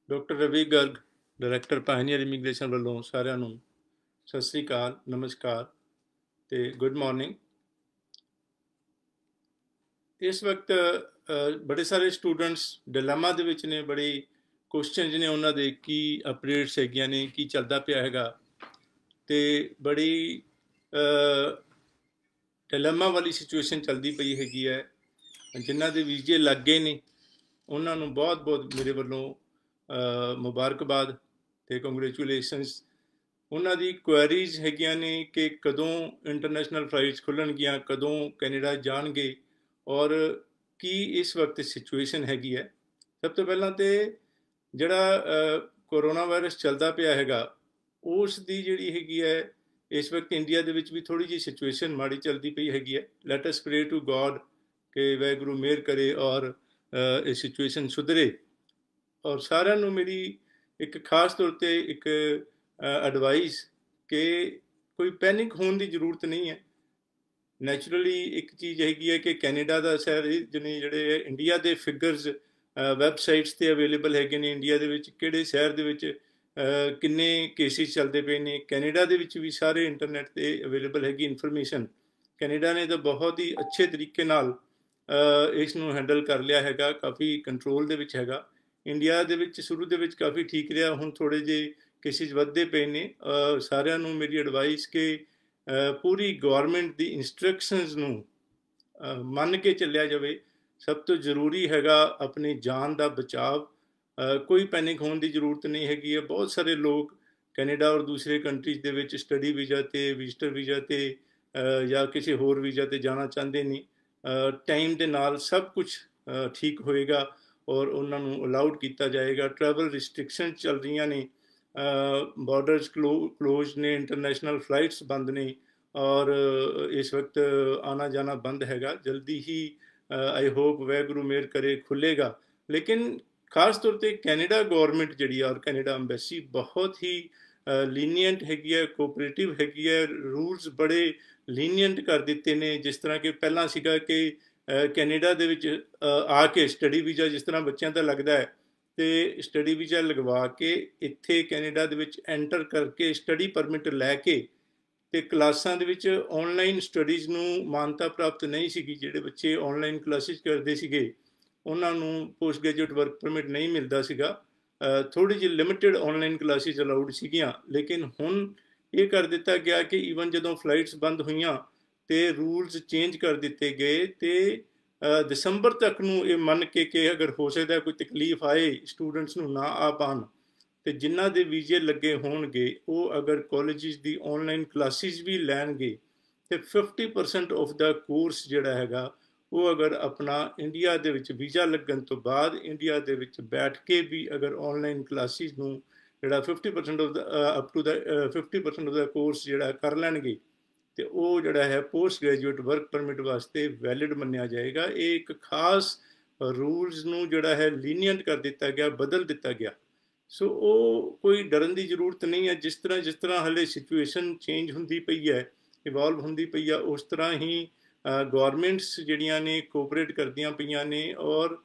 Doctor Ravi Garg director pioneer immigration ਵੱਲੋਂ ਸਾਰਿਆਂ ਨੂੰ ਸਤਿ ਸ੍ਰੀ ਅਕਾਲ, ਨਮਸਕਾਰ ਤੇ ਗੁੱਡ ਮਾਰਨਿੰਗ। ਇਸ ਵਕਤ ਬੜੇ ਸਾਰੇ ਸਟੂਡੈਂਟਸ ਡਿਲੇਮਾ ਦੇ ਵਿੱਚ ਨੇ, ਬੜੇ ਕੁਐਸਚਨਸ ਨੇ ਉਹਨਾਂ ਦੇ, ਕੀ ਅਪਡੇਟਸ ਹੈਗੀਆਂ ਨੇ, ਕੀ ਚੱਲਦਾ ਪਿਆ ਹੈਗਾ, ਤੇ ਬੜੀ ਡਿਲੇਮਾ ਵਾਲੀ ਸਿਚੁਏਸ਼ਨ ਚੱਲਦੀ ਪਈ ਹੈਗੀ ਹੈ। ਜਿਨ੍ਹਾਂ ਦੇ ਵੀਜ਼ੇ ਲੱਗ ਗਏ ਨੇ ਉਹਨਾਂ ਨੂੰ ਬਹੁਤ ਬਹੁਤ ਮੇਰੇ ਵੱਲੋਂ ਮੁਬਾਰਕਬਾਦ ਤੇ ਕੰਗ੍ਰੈਚੁਲੇਸ਼ਨਸ। ਉਹਨਾਂ ਦੀ ਕੁਐਰੀਜ਼ ਹੈਗੀਆਂ ਨੇ ਕਿ ਕਦੋਂ ਇੰਟਰਨੈਸ਼ਨਲ ਫਲਾਈਟਸ ਖੁੱਲ੍ਹਣਗੀਆਂ, ਕਦੋਂ ਕੈਨੇਡਾ ਜਾਣਗੇ ਔਰ ਕੀ ਇਸ ਵਕਤ ਸਿਚੁਏਸ਼ਨ ਹੈਗੀ ਹੈ। ਸਭ ਤੋਂ ਪਹਿਲਾਂ ਤੇ ਜਿਹੜਾ ਕੋਰੋਨਾ ਵਾਇਰਸ ਚੱਲਦਾ ਪਿਆ ਹੈਗਾ ਉਸ ਦੀ ਜਿਹੜੀ ਹੈਗੀ ਹੈ ਇਸ ਵਕਤ ਇੰਡੀਆ ਦੇ ਵਿੱਚ ਵੀ ਥੋੜ੍ਹੀ ਜਿਹੀ ਸਿਚੁਏਸ਼ਨ ਮਾੜੀ ਚੱਲਦੀ ਪਈ ਹੈਗੀ ਹੈ। ਲੈਟ ਅਸ ਪ੍ਰੇ ਟੂ ਗੋਡ ਕਿ ਵਾਹਿਗੁਰੂ ਮਿਹਰ ਕਰੇ ਔਰ ਇਹ ਸਿਚੁਏਸ਼ਨ ਸੁਧਰੇ। ਔਰ ਸਾਰਿਆਂ ਨੂੰ ਮੇਰੀ ਇੱਕ ਖਾਸ ਤੌਰ 'ਤੇ ਇੱਕ ਐਡਵਾਈਸ ਕਿ ਕੋਈ ਪੈਨਿਕ ਹੋਣ ਦੀ ਜ਼ਰੂਰਤ ਨਹੀਂ ਹੈ। ਨੈਚੁਰਲੀ ਇੱਕ ਚੀਜ਼ ਹੈਗੀ ਹੈ ਕਿ ਕੈਨੇਡਾ ਦਾ ਜਿਹੜੇ ਇੰਡੀਆ ਦੇ ਫਿਗਰਸ ਵੈਬਸਾਈਟਸ 'ਤੇ ਅਵੇਲੇਬਲ ਹੈਗੇ ਨੇ। ਇੰਡੀਆ ਦੇ ਵਿੱਚ ਕਿਹੜੇ ਸ਼ਹਿਰ ਦੇ ਵਿੱਚ ਕਿੰਨੇ ਕੇਸਿਸ ਚੱਲਦੇ ਪਏ ਨੇ, ਕੈਨੇਡਾ ਦੇ ਵਿੱਚ ਵੀ ਸਾਰੇ ਇੰਟਰਨੈਟ 'ਤੇ ਅਵੇਲੇਬਲ ਹੈਗੀ ਇਨਫੋਰਮੇਸ਼ਨ। ਕੈਨੇਡਾ ਨੇ ਤਾਂ ਬਹੁਤ ਹੀ ਅੱਛੇ ਤਰੀਕੇ ਨਾਲ ਇਸ ਨੂੰ ਹੈਂਡਲ ਕਰ ਲਿਆ ਹੈਗਾ, ਕਾਫੀ ਕੰਟਰੋਲ ਦੇ ਵਿੱਚ ਹੈਗਾ। ਇੰਡੀਆ ਦੇ ਵਿੱਚ ਸ਼ੁਰੂ ਦੇ ਵਿੱਚ ਕਾਫੀ ਠੀਕ ਰਿਹਾ, ਹੁਣ ਥੋੜ੍ਹੇ ਜਿਹੇ ਕੇਸਿਸ ਵੱਧਦੇ ਪਏ ਨੇ। ਸਾਰਿਆਂ ਨੂੰ ਮੇਰੀ ਐਡਵਾਈਸ ਕਿ ਪੂਰੀ ਗੌਰਮੈਂਟ ਦੀ ਇੰਸਟਰਕਸ਼ਨਸ ਨੂੰ ਮੰਨ ਕੇ ਚੱਲਿਆ ਜਾਵੇ। ਸਭ ਤੋਂ ਜ਼ਰੂਰੀ ਹੈਗਾ ਆਪਣੀ ਜਾਨ ਦਾ ਬਚਾਵ। ਕੋਈ ਪੈਨਿਕ ਹੋਣ ਦੀ ਜ਼ਰੂਰਤ ਨਹੀਂ ਹੈਗੀ ਹੈ। ਬਹੁਤ ਸਾਰੇ ਲੋਕ ਕੈਨੇਡਾ ਔਰ ਦੂਸਰੇ ਕੰਟਰੀਜ਼ ਦੇ ਵਿੱਚ ਸਟੱਡੀ ਵੀਜ਼ਾ 'ਤੇ, ਵਿਜ਼ਟਰ ਵੀਜ਼ਾ 'ਤੇ ਜਾਂ ਕਿਸੇ ਹੋਰ ਵੀਜ਼ਾ 'ਤੇ ਜਾਣਾ ਚਾਹੁੰਦੇ ਨੇ। ਟਾਈਮ ਦੇ ਨਾਲ ਸਭ ਕੁਝ ਠੀਕ ਹੋਏਗਾ ਔਰ ਉਹਨਾਂ ਨੂੰ ਅਲਾਉਡ ਕੀਤਾ ਜਾਏਗਾ। ਟਰੈਵਲ ਰਿਸਟ੍ਰਿਕਸ਼ਨ ਚੱਲ ਰਹੀਆਂ ਨੇ, ਬਾਰਡਰਸ ਕਲੋਜ਼ ਨੇ, ਇੰਟਰਨੈਸ਼ਨਲ ਫਲਾਈਟਸ ਬੰਦ ਨੇ ਔਰ ਇਸ ਵਕਤ ਆਣਾ ਜਾਣਾ ਬੰਦ ਹੈਗਾ। ਜਲਦੀ ਹੀ ਆਈ ਹੋਪ ਵਾਹਿਗੁਰੂ ਮਿਹਰ ਕਰੇ ਖੁੱਲ੍ਹੇਗਾ। ਲੇਕਿਨ ਖਾਸ ਤੌਰ 'ਤੇ ਕੈਨੇਡਾ ਗੌਰਮੈਂਟ ਜਿਹੜੀ ਆ ਔਰ ਕੈਨੇਡਾ ਅੰਬੈਸੀ ਬਹੁਤ ਹੀ ਲੀਨੀਅੰਟ ਹੈਗੀ ਹੈ, ਕੋਆਪਰੇਟਿਵ ਹੈਗੀ ਹੈ। ਰੂਲਸ ਬੜੇ ਲੀਨੀਅੰਟ ਕਰ ਦਿੱਤੇ ਨੇ। ਜਿਸ ਤਰ੍ਹਾਂ ਕਿ ਪਹਿਲਾਂ ਸੀਗਾ ਕਿ ਕੈਨੇਡਾ ਦੇ ਵਿੱਚ ਆ ਕੇ ਸਟੱਡੀ ਵੀਜ਼ਾ ਜਿਸ ਤਰ੍ਹਾਂ ਬੱਚਿਆਂ ਦਾ ਲੱਗਦਾ ਹੈ, ਅਤੇ ਸਟੱਡੀ ਵੀਜ਼ਾ ਲਗਵਾ ਕੇ ਇੱਥੇ ਕੈਨੇਡਾ ਦੇ ਵਿੱਚ ਐਂਟਰ ਕਰਕੇ ਸਟੱਡੀ ਪਰਮਿਟ ਲੈ ਕੇ ਅਤੇ ਕਲਾਸਾਂ ਦੇ ਵਿੱਚ ਔਨਲਾਈਨ ਸਟੱਡੀਜ਼ ਨੂੰ ਮਾਨਤਾ ਪ੍ਰਾਪਤ ਨਹੀਂ ਸੀਗੀ। ਜਿਹੜੇ ਬੱਚੇ ਔਨਲਾਈਨ ਕਲਾਸਿਸ ਕਰਦੇ ਸੀਗੇ ਉਹਨਾਂ ਨੂੰ ਪੋਸਟ ਗ੍ਰੈਜੂਏਟ ਵਰਕ ਪਰਮਿਟ ਨਹੀਂ ਮਿਲਦਾ ਸੀਗਾ। ਥੋੜ੍ਹੀ ਜਿਹੀ ਲਿਮਿਟਿਡ ਔਨਲਾਈਨ ਕਲਾਸਿਸ ਅਲਾਉਡ ਸੀਗੀਆਂ। ਲੇਕਿਨ ਹੁਣ ਇਹ ਕਰ ਦਿੱਤਾ ਗਿਆ ਕਿ ਈਵਨ ਜਦੋਂ ਫਲਾਈਟਸ ਬੰਦ ਹੋਈਆਂ ਅਤੇ ਰੂਲਸ ਚੇਂਜ ਕਰ ਦਿੱਤੇ ਗਏ ਅਤੇ ਦਸੰਬਰ ਤੱਕ ਨੂੰ ਇਹ ਮੰਨ ਕੇ ਕਿ ਅਗਰ ਹੋ ਸਕਦਾ ਕੋਈ ਤਕਲੀਫ ਆਏ ਸਟੂਡੈਂਟਸ ਨੂੰ ਨਾ ਆ ਪਾਉਣ, ਅਤੇ ਜਿਨ੍ਹਾਂ ਦੇ ਵੀਜ਼ੇ ਲੱਗੇ ਹੋਣਗੇ ਉਹ ਅਗਰ ਕਾਲਜਿਸ ਦੀ ਔਨਲਾਈਨ ਕਲਾਸਿਸ ਵੀ ਲੈਣਗੇ ਅਤੇ 50% ਆਫ ਦਾ ਕੋਰਸ ਜਿਹੜਾ ਹੈਗਾ ਉਹ ਅਗਰ ਆਪਣਾ ਇੰਡੀਆ ਦੇ ਵਿੱਚ ਵੀਜ਼ਾ ਲੱਗਣ ਤੋਂ ਬਾਅਦ ਇੰਡੀਆ ਦੇ ਵਿੱਚ ਬੈਠ ਕੇ ਵੀ ਅਗਰ ਔਨਲਾਈਨ ਕਲਾਸਿਸ ਨੂੰ ਜਿਹੜਾ 50% ਆਫ ਦਾ ਅਪ ਟੂ ਦਾ 50% ਆਫ ਦਾ ਕੋਰਸ ਜਿਹੜਾ ਕਰ ਲੈਣਗੇ ਅਤੇ ਉਹ ਜਿਹੜਾ ਹੈ ਪੋਸਟ ਗ੍ਰੈਜੂਏਟ ਵਰਕ ਪਰਮਿਟ ਵਾਸਤੇ ਵੈਲਿਡ ਮੰਨਿਆ ਜਾਏਗਾ। ਇਹ ਇੱਕ ਖਾਸ ਰੂਲਸ ਨੂੰ ਜਿਹੜਾ ਹੈ ਲੀਨੀਅੰਟ ਕਰ ਦਿੱਤਾ ਗਿਆ, ਬਦਲ ਦਿੱਤਾ ਗਿਆ। ਸੋ ਉਹ ਕੋਈ ਡਰਨ ਦੀ ਜ਼ਰੂਰਤ ਨਹੀਂ ਹੈ। ਜਿਸ ਤਰ੍ਹਾਂ ਹਾਲੇ ਸਿਚੁਏਸ਼ਨ ਚੇਂਜ ਹੁੰਦੀ ਪਈ ਹੈ, ਇਵੋਲਵ ਹੁੰਦੀ ਪਈ ਆ, ਉਸ ਤਰ੍ਹਾਂ ਹੀ ਗੌਰਮੈਂਟਸ ਜਿਹੜੀਆਂ ਨੇ ਕੋਆਪਰੇਟ ਕਰਦੀਆਂ ਪਈਆਂ ਨੇ। ਔਰ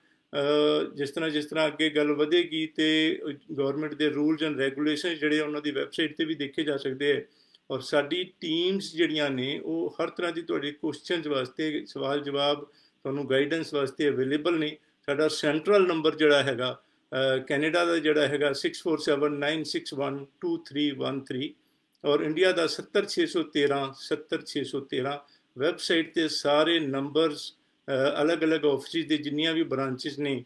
ਜਿਸ ਤਰ੍ਹਾਂ ਅੱਗੇ ਗੱਲ ਵਧੇਗੀ ਅਤੇ ਗੌਰਮੈਂਟ ਦੇ ਰੂਲਸ ਐਂਡ ਰੈਗੂਲੇਸ਼ਨ ਜਿਹੜੇ ਉਹਨਾਂ ਦੀ ਵੈਬਸਾਈਟ 'ਤੇ ਵੀ ਦੇਖੇ ਜਾ ਸਕਦੇ ਹੈ। ਔਰ ਸਾਡੀ ਟੀਮਸ ਜਿਹੜੀਆਂ ਨੇ ਉਹ ਹਰ ਤਰ੍ਹਾਂ ਦੀ ਤੁਹਾਡੇ ਕੁਐਸਚਨਸ ਵਾਸਤੇ, ਸਵਾਲ ਜਵਾਬ, ਤੁਹਾਨੂੰ ਗਾਈਡੈਂਸ ਵਾਸਤੇ ਅਵੇਲੇਬਲ ਨੇ। ਸਾਡਾ ਸੈਂਟਰਲ ਨੰਬਰ ਜਿਹੜਾ ਹੈਗਾ ਕੈਨੇਡਾ ਦਾ ਜਿਹੜਾ ਹੈਗਾ 6479612313 ਔਰ ਇੰਡੀਆ ਦਾ 70613 ਵੈਬਸਾਈਟ 'ਤੇ ਸਾਰੇ ਨੰਬਰਸ, ਅਲੱਗ-ਅਲੱਗ ਆਫਿਸਿਸ ਦੇ ਜਿੰਨੀਆਂ ਵੀ ਬ੍ਰਾਂਚਿਸ ਨੇ,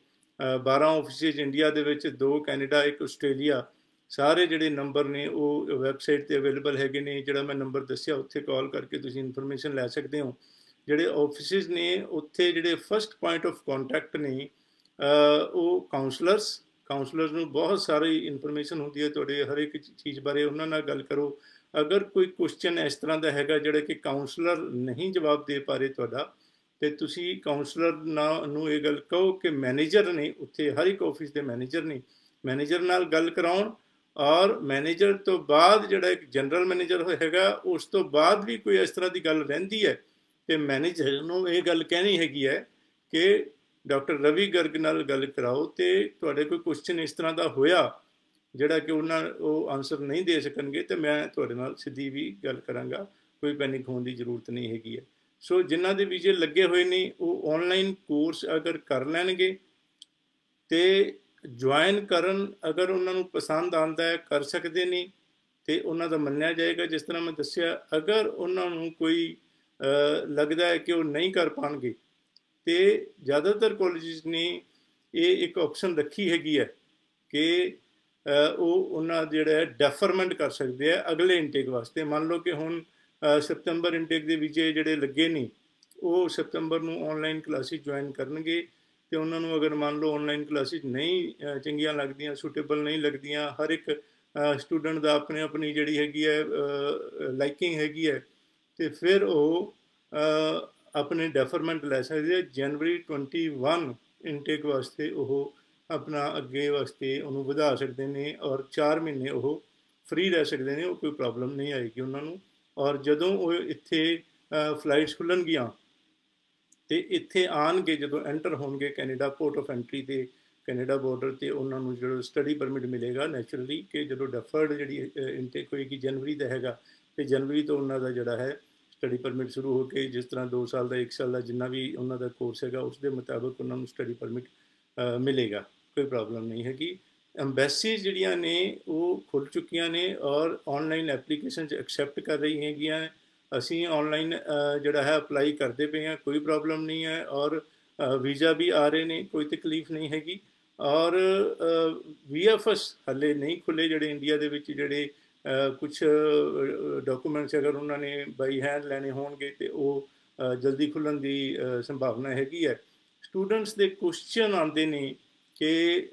12 ਆਫਿਸਿਸ ਇੰਡੀਆ ਦੇ ਵਿੱਚ, 2 ਕੈਨੇਡਾ, 1 ਆਸਟ੍ਰੇਲੀਆ, ਸਾਰੇ ਜਿਹੜੇ ਨੰਬਰ ਨੇ ਉਹ ਵੈਬਸਾਈਟ 'ਤੇ ਅਵੇਲੇਬਲ ਹੈਗੇ ਨੇ। ਜਿਹੜਾ ਮੈਂ ਨੰਬਰ ਦੱਸਿਆ ਉੱਥੇ ਕਾਲ ਕਰਕੇ ਤੁਸੀਂ ਇਨਫੋਰਮੇਸ਼ਨ ਲੈ ਸਕਦੇ ਹੋ। ਜਿਹੜੇ ਆਫਿਸਿਸ ਨੇ ਉੱਥੇ ਜਿਹੜੇ ਫਸਟ ਪੁਆਇੰਟ ਆਫ ਕੰਟੈਕਟ ਨੇ ਉਹ ਕਾਉਂਸਲਰਸ ਨੂੰ ਬਹੁਤ ਸਾਰੀ ਇਨਫੋਰਮੇਸ਼ਨ ਹੁੰਦੀ ਹੈ ਤੁਹਾਡੇ ਹਰ ਇੱਕ ਚੀਜ਼ ਬਾਰੇ। ਉਹਨਾਂ ਨਾਲ ਗੱਲ ਕਰੋ। ਅਗਰ ਕੋਈ ਕੁਐਸਚਨ ਇਸ ਤਰ੍ਹਾਂ ਦਾ ਹੈਗਾ ਜਿਹੜਾ ਕਿ ਕਾਉਂਸਲਰ ਨਹੀਂ ਜਵਾਬ ਦੇ ਪਾ ਰਹੇ ਤੁਹਾਡਾ, ਅਤੇ ਤੁਸੀਂ ਕਾਉਂਸਲਰ ਨੂੰ ਇਹ ਗੱਲ ਕਹੋ ਕਿ ਮੈਨੇਜਰ ਨੇ ਉੱਥੇ, ਹਰ ਇੱਕ ਆਫਿਸ ਦੇ ਮੈਨੇਜਰ ਨੇ, ਮੈਨੇਜਰ ਨਾਲ ਗੱਲ ਕਰਾਉਣ। ਔਰ ਮੈਨੇਜਰ ਤੋਂ ਬਾਅਦ ਜਿਹੜਾ ਇੱਕ ਜਨਰਲ ਮੈਨੇਜਰ ਹੈਗਾ, ਉਸ ਤੋਂ ਬਾਅਦ ਵੀ ਕੋਈ ਇਸ ਤਰ੍ਹਾਂ ਦੀ ਗੱਲ ਰਹਿੰਦੀ ਹੈ ਅਤੇ ਮੈਨੇਜਰ ਨੂੰ ਇਹ ਗੱਲ ਕਹਿਣੀ ਹੈਗੀ ਹੈ ਕਿ ਡਾਕਟਰ ਰਵੀ ਗਰਗ ਨਾਲ ਗੱਲ ਕਰਾਓ ਤੇ ਤੁਹਾਡੇ ਕੋਈ ਕੁਐਸਚਨ ਇਸ ਤਰ੍ਹਾਂ ਦਾ ਹੋਇਆ ਜਿਹੜਾ ਕਿ ਉਹ ਆਨਸਰ ਨਹੀਂ ਦੇ ਸਕਣਗੇ ਤੇ ਮੈਂ ਤੁਹਾਡੇ ਨਾਲ ਸਿੱਧੀ ਵੀ ਗੱਲ ਕਰਾਂਗਾ, ਕੋਈ ਪੈਨਿਕ ਹੋਣ ਦੀ ਜ਼ਰੂਰਤ ਨਹੀਂ ਹੈਗੀ ਹੈ। ਸੋ ਜਿਨ੍ਹਾਂ ਦੇ ਵੀਜ਼ੇ ਲੱਗੇ ਹੋਏ ਨੇ ਉਹ ਆਨਲਾਈਨ ਕੋਰਸ ਅਗਰ ਕਰ ਲੈਣਗੇ ਤੇ ਜੁਆਇਨ ਕਰਨ, ਅਗਰ ਉਹਨਾਂ ਨੂੰ ਪਸੰਦ ਆਉਂਦਾ ਹੈ ਕਰ ਸਕਦੇ ਨੇ ਤੇ ਉਹਨਾਂ ਦਾ ਮੰਨਿਆ ਜਾਏਗਾ। ਜਿਸ ਤਰ੍ਹਾਂ ਮੈਂ ਦੱਸਿਆ, ਅਗਰ ਉਹਨਾਂ ਨੂੰ ਕੋਈ ਲੱਗਦਾ ਹੈ ਕਿ ਉਹ ਨਹੀਂ ਕਰ ਪਾਉਣਗੇ ਤੇ ਜ਼ਿਆਦਾਤਰ ਕਾਲਜਿਸ ਨੇ ਇਹ ਇੱਕ ਆਪਸ਼ਨ ਰੱਖੀ ਹੈਗੀ ਹੈ ਕਿ ਉਹ ਉਹਨਾਂ ਜਿਹੜਾ ਡੈਫਰਮੈਂਟ ਕਰ ਸਕਦੇ ਆ ਅਗਲੇ ਇਨਟੇਕ ਵਾਸਤੇ। ਮੰਨ ਲਓ ਕਿ ਹੁਣ ਸਤੰਬਰ ਇਨਟੇਕ ਦੇ ਵੀਜ਼ੇ ਜਿਹੜੇ ਲੱਗੇ ਨਹੀਂ, ਉਹ ਸਤੰਬਰ ਨੂੰ ਆਨਲਾਈਨ ਕਲਾਸਿਸ ਜੁਆਇਨ ਕਰਨਗੇ ਤੇ ਉਹਨਾਂ ਨੂੰ ਅਗਰ ਮੰਨ ਲਓ ਆਨਲਾਈਨ ਕਲਾਸਿਸ ਨਹੀਂ ਚੰਗੀਆਂ ਲੱਗਦੀਆਂ, ਸੁਟੇਬਲ ਨਹੀਂ ਲੱਗਦੀਆਂ, ਹਰ ਇੱਕ ਸਟੂਡੈਂਟ ਦਾ ਆਪਣੀ ਜਿਹੜੀ ਹੈਗੀ ਹੈ ਲਾਈਕਿੰਗ ਹੈਗੀ ਹੈ, ਤੇ ਫਿਰ ਉਹ ਆਪਣੇ ਡੈਫਰਮੈਂਟ ਲੈ ਸਕਦੇ ਆ। ਜਨਵਰੀ 21 ਇਨਟੇਕ ਵਾਸਤੇ ਉਹ ਆਪਣਾ ਅੱਗੇ ਵਾਸਤੇ ਉਹਨੂੰ ਵਧਾ ਸਕਦੇ ਨੇ ਔਰ 4 ਮਹੀਨੇ ਉਹ ਫ੍ਰੀ ਰਹਿ ਸਕਦੇ ਨੇ, ਉਹ ਕੋਈ ਪ੍ਰੋਬਲਮ ਨਹੀਂ ਆਏਗੀ ਉਹਨਾਂ ਨੂੰ। ਔਰ ਜਦੋਂ ਉਹ ਇੱਥੇ ਫਲਾਈਟਸ ਖੁੱਲ੍ਹਣਗੀਆਂ ਤੇ ਇੱਥੇ ਆਣਗੇ, ਜਦੋਂ ਐਂਟਰ ਹੋਣਗੇ ਕੈਨੇਡਾ ਪੋਰਟ ਆਫ ਐਂਟਰੀ ਤੇ ਕੈਨੇਡਾ ਬਾਰਡਰ ਤੇ, ਉਹਨਾਂ ਨੂੰ ਜਿਹੜਾ ਸਟੱਡੀ ਪਰਮਿਟ ਮਿਲੇਗਾ ਨੈਚੁਰਲੀ, ਕਿ ਜਦੋਂ ਡੈਫਰਡ ਜਿਹੜੀ ਇਨਟੇਕ ਹੋਏਗੀ ਜਨਵਰੀ ਦਾ ਹੈਗਾ ਤੇ ਜਨਵਰੀ ਤੋਂ ਉਹਨਾਂ ਦਾ ਜਿਹੜਾ ਹੈ ਸਟੱਡੀ ਪਰਮਿਟ ਸ਼ੁਰੂ ਹੋ ਕੇ, ਜਿਸ ਤਰ੍ਹਾਂ 2 ਸਾਲ ਦਾ 1 ਸਾਲ ਦਾ ਜਿੰਨਾ ਵੀ ਉਹਨਾਂ ਦਾ ਕੋਰਸ ਹੈਗਾ ਉਸ ਦੇ ਮੁਤਾਬਕ ਉਹਨਾਂ ਨੂੰ ਸਟੱਡੀ ਪਰਮਿਟ ਮਿਲੇਗਾ, ਕੋਈ ਪ੍ਰੋਬਲਮ ਨਹੀਂ ਹੈਗੀ। ਐਮਬੈਸੀਜ਼ ਜਿਹੜੀਆਂ ਨੇ ਉਹ ਖੁੱਲ੍ਹ ਚੁੱਕੀਆਂ ਨੇ ਔਰ ਆਨਲਾਈਨ ਐਪਲੀਕੇਸ਼ਨਸ ਐਕਸੈਪਟ ਕਰ ਰਹੀ ਹੈਗੀਆਂ। ਅਸੀਂ ਆਨਲਾਈਨ ਜਿਹੜਾ ਹੈ ਅਪਲਾਈ ਕਰਦੇ ਪਏ ਹਾਂ, ਕੋਈ ਪ੍ਰੋਬਲਮ ਨਹੀਂ ਹੈ। ਔਰ ਵੀਜ਼ਾ ਵੀ ਆ ਰਹੇ ਨੇ, ਕੋਈ ਤਕਲੀਫ ਨਹੀਂ ਹੈਗੀ। ਔਰ VFS ਹਾਲੇ ਨਹੀਂ ਖੁੱਲ੍ਹੇ ਜਿਹੜੇ ਇੰਡੀਆ ਦੇ ਵਿੱਚ, ਜਿਹੜੇ ਕੁਛ ਡਾਕੂਮੈਂਟਸ ਅਗਰ ਉਹਨਾਂ ਨੇ ਬਾਈ ਹੈਂਡ ਲੈਣੇ ਹੋਣਗੇ ਤੇ ਉਹ ਜਲਦੀ ਖੁੱਲ੍ਹਣ ਦੀ ਸੰਭਾਵਨਾ ਹੈਗੀ ਹੈ। ਸਟੂਡੈਂਟਸ ਦੇ ਕੁਐਸਚਨ ਆਉਂਦੇ ਨੇ ਕਿ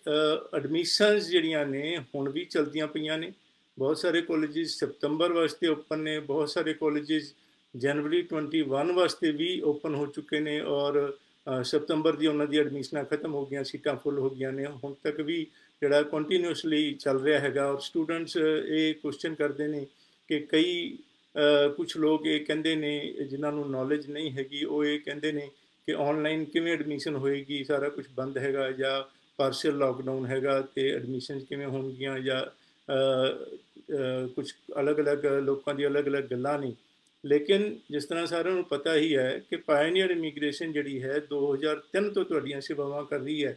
ਐਡਮਿਸ਼ਨਸ ਜਿਹੜੀਆਂ ਨੇ ਹੁਣ ਵੀ ਚਲਦੀਆਂ ਪਈਆਂ ਨੇ। ਬਹੁਤ ਸਾਰੇ ਕਾਲਜਿਸ ਸਤੰਬਰ ਵਾਸਤੇ ਓਪਨ ਨੇ, ਬਹੁਤ ਸਾਰੇ ਕਾਲਜਿਸ ਜਨਵਰੀ 21 ਵਾਸਤੇ ਵੀ ਓਪਨ ਹੋ ਚੁੱਕੇ ਨੇ ਔਰ ਸਤੰਬਰ ਦੀ ਉਹਨਾਂ ਦੀ ਐਡਮਿਸ਼ਨਾਂ ਖਤਮ ਹੋ ਗਈਆਂ, ਸੀਟਾਂ ਫੁੱਲ ਹੋ ਗਈਆਂ ਨੇ। ਹੁਣ ਤੱਕ ਵੀ ਜਿਹੜਾ ਕੰਟੀਨਿਊਸਲੀ ਚੱਲ ਰਿਹਾ ਹੈਗਾ। ਔਰ ਸਟੂਡੈਂਟਸ ਇਹ ਕੁਐਸਚਨ ਕਰਦੇ ਨੇ ਕਿ ਕਈ ਕੁਛ ਲੋਕ ਇਹ ਕਹਿੰਦੇ ਨੇ ਜਿਨ੍ਹਾਂ ਨੂੰ ਨੌਲੇਜ ਨਹੀਂ ਹੈਗੀ, ਉਹ ਇਹ ਕਹਿੰਦੇ ਨੇ ਕਿ ਆਨਲਾਈਨ ਕਿਵੇਂ ਐਡਮਿਸ਼ਨ ਹੋਏਗੀ, ਸਾਰਾ ਕੁਝ ਬੰਦ ਹੈਗਾ ਜਾਂ ਪਾਰਸ਼ਲ ਲਾਕਡਾਊਨ ਹੈਗਾ ਤੇ ਐਡਮਿਸ਼ਨ ਕਿਵੇਂ ਹੋਣਗੀਆਂ, ਜਾਂ ਕੁਛ ਅਲੱਗ-ਅਲੱਗ ਲੋਕਾਂ ਦੀ ਅਲੱਗ-ਅਲੱਗ ਗੱਲਾਂ ਨੇ। ਲੇਕਿਨ ਜਿਸ ਤਰ੍ਹਾਂ ਸਾਰਿਆਂ ਨੂੰ ਪਤਾ ਹੀ ਹੈ ਕਿ ਪਾਇਨੀਅਰ ਇਮੀਗ੍ਰੇਸ਼ਨ ਜਿਹੜੀ ਹੈ 2003 ਤੋਂ ਤੁਹਾਡੀਆਂ ਸੇਵਾਵਾਂ ਕਰ ਰਹੀ ਹੈ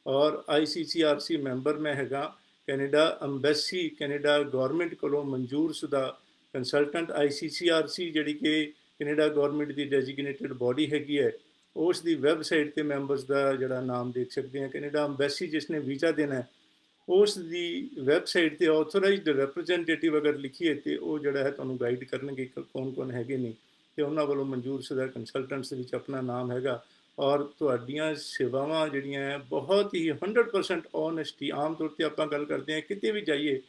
ਔਰ ICCRC ਮੈਂਬਰ ਮੈਂ ਹੈਗਾ। ਕੈਨੇਡਾ ਅੰਬੈਸੀ, ਕੈਨੇਡਾ ਗੌਰਮੈਂਟ ਕੋਲੋਂ ਮਨਜ਼ੂਰਸ਼ੁਦਾ ਕੰਸਲਟੈਂਟ ICCRC ਜਿਹੜੀ ਕਿ ਕੈਨੇਡਾ ਗੌਰਮੈਂਟ ਦੀ ਡੈਜ਼ੀਗਨੇਟਿਡ ਬਾਡੀ ਹੈਗੀ ਹੈ, ਉਸ ਦੀ ਵੈਬਸਾਈਟ ਤੇ ਮੈਂਬਰਸ ਦਾ ਜਿਹੜਾ ਨਾਮ ਦੇਖ ਸਕਦੇ ਹਾਂ। ਕੈਨੇਡਾ ਅੰਬੈਸੀ ਜਿਸ ਨੇ ਵੀਜ਼ਾ ਦੇਣਾ ਹੈ ਉਸ ਦੀ ਵੈਬਸਾਈਟ ਤੇ ਆਥੋਰਾਈਜ਼ਡ ਰਿਪਰੈਜ਼ੈਂਟੇਟਿਵ ਅਗਰ ਲਿਖੀਏ ਤੇ ਉਹ ਜਿਹੜਾ ਹੈ ਤੁਹਾਨੂੰ ਗਾਈਡ ਕਰਨਗੇ ਕੌਣ ਹੈਗੇ ਨੇ ਤੇ ਉਹਨਾਂ ਵੱਲੋਂ ਮਨਜ਼ੂਰਸ਼ੁਦਾ ਕੰਸਲਟੈਂਟਸ ਵਿੱਚ ਆਪਣਾ ਨਾਮ ਹੈਗਾ। ਔਰ ਤੁਹਾਡੀਆਂ ਸੇਵਾਵਾਂ ਜਿਹੜੀਆਂ ਹੈ ਬਹੁਤ ਹੀ 100% ਓਨੈਸਟੀ। ਆਮ ਤੌਰ ਤੇ ਆਪਾਂ ਗੱਲ ਕਰਦੇ ਹਾਂ ਕਿਤੇ ਵੀ ਜਾਈਏ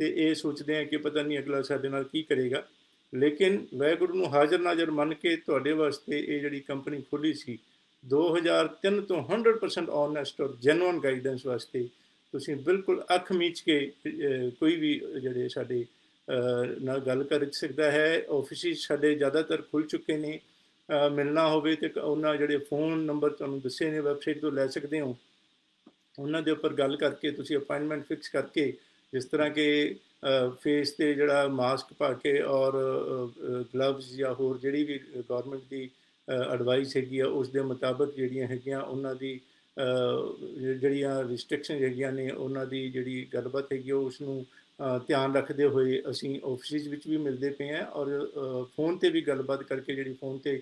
ਤੇ ਇਹ ਸੋਚਦੇ ਹਾਂ ਕਿ ਪਤਾ ਨਹੀਂ ਅਗਲਾ ਸਾਡੇ ਨਾਲ ਕੀ ਕਰੇਗਾ, ਲੇਕਿਨ ਵਾਹਿਗੁਰੂ ਨੂੰ ਹਾਜ਼ਰ ਨਾਜ਼ਰ ਮੰਨ ਕੇ ਤੁਹਾਡੇ ਵਾਸਤੇ ਇਹ ਜਿਹੜੀ ਕੰਪਨੀ ਖੁੱਲ੍ਹੀ ਸੀ 2003 ਤੋਂ 100% ਓਨੈਸਟ ਔਰ ਜੈਨੂਅਨ ਗਾਈਡੈਂਸ ਵਾਸਤੇ ਤੁਸੀਂ ਬਿਲਕੁਲ ਅੱਖ ਮੀਚ ਕੇ ਕੋਈ ਵੀ ਜਿਹੜੇ ਸਾਡੇ ਨਾਲ ਗੱਲ ਕਰ ਸਕਦਾ ਹੈ। ਆਫਿਸਿਸ ਸਾਡੇ ਜ਼ਿਆਦਾਤਰ ਖੁੱਲ੍ਹ ਚੁੱਕੇ ਨੇ। ਮਿਲਣਾ ਹੋਵੇ ਤੇ ਉਹਨਾਂ ਜਿਹੜੇ ਫ਼ੋਨ ਨੰਬਰ ਤੁਹਾਨੂੰ ਦੱਸੇ ਨੇ ਵੈਬਸਾਈਟ ਤੋਂ ਲੈ ਸਕਦੇ ਹੋ, ਉਹਨਾਂ ਦੇ ਉੱਪਰ ਗੱਲ ਕਰਕੇ ਤੁਸੀਂ ਅਪਾਇੰਟਮੈਂਟ ਫਿਕਸ ਕਰਕੇ, ਜਿਸ ਤਰ੍ਹਾਂ ਕਿ ਫੇਸ 'ਤੇ ਜਿਹੜਾ ਮਾਸਕ ਪਾ ਕੇ ਔਰ ਗਲਵਜ਼ ਜਾਂ ਹੋਰ ਜਿਹੜੀ ਵੀ ਗੌਰਮੈਂਟ ਦੀ ਐਡਵਾਈਸ ਹੈਗੀ ਆ ਉਸ ਦੇ ਮੁਤਾਬਕ ਜਿਹੜੀਆਂ ਹੈਗੀਆਂ ਉਹਨਾਂ ਦੀ ਜਿਹੜੀਆਂ ਰਿਸਟ੍ਰਿਕਸ਼ਨ ਹੈਗੀਆਂ ਨੇ ਉਹਨਾਂ ਦੀ ਜਿਹੜੀ ਗੱਲਬਾਤ ਹੈਗੀ ਉਸ ਨੂੰ ਧਿਆਨ ਰੱਖਦੇ ਹੋਏ ਅਸੀਂ ਆਫਿਸਿਸ ਵਿੱਚ ਵੀ ਮਿਲਦੇ ਪਏ ਹਾਂ ਔਰ ਫ਼ੋਨ 'ਤੇ ਵੀ ਗੱਲਬਾਤ ਕਰਕੇ ਜਿਹੜੀ ਫ਼ੋਨ 'ਤੇ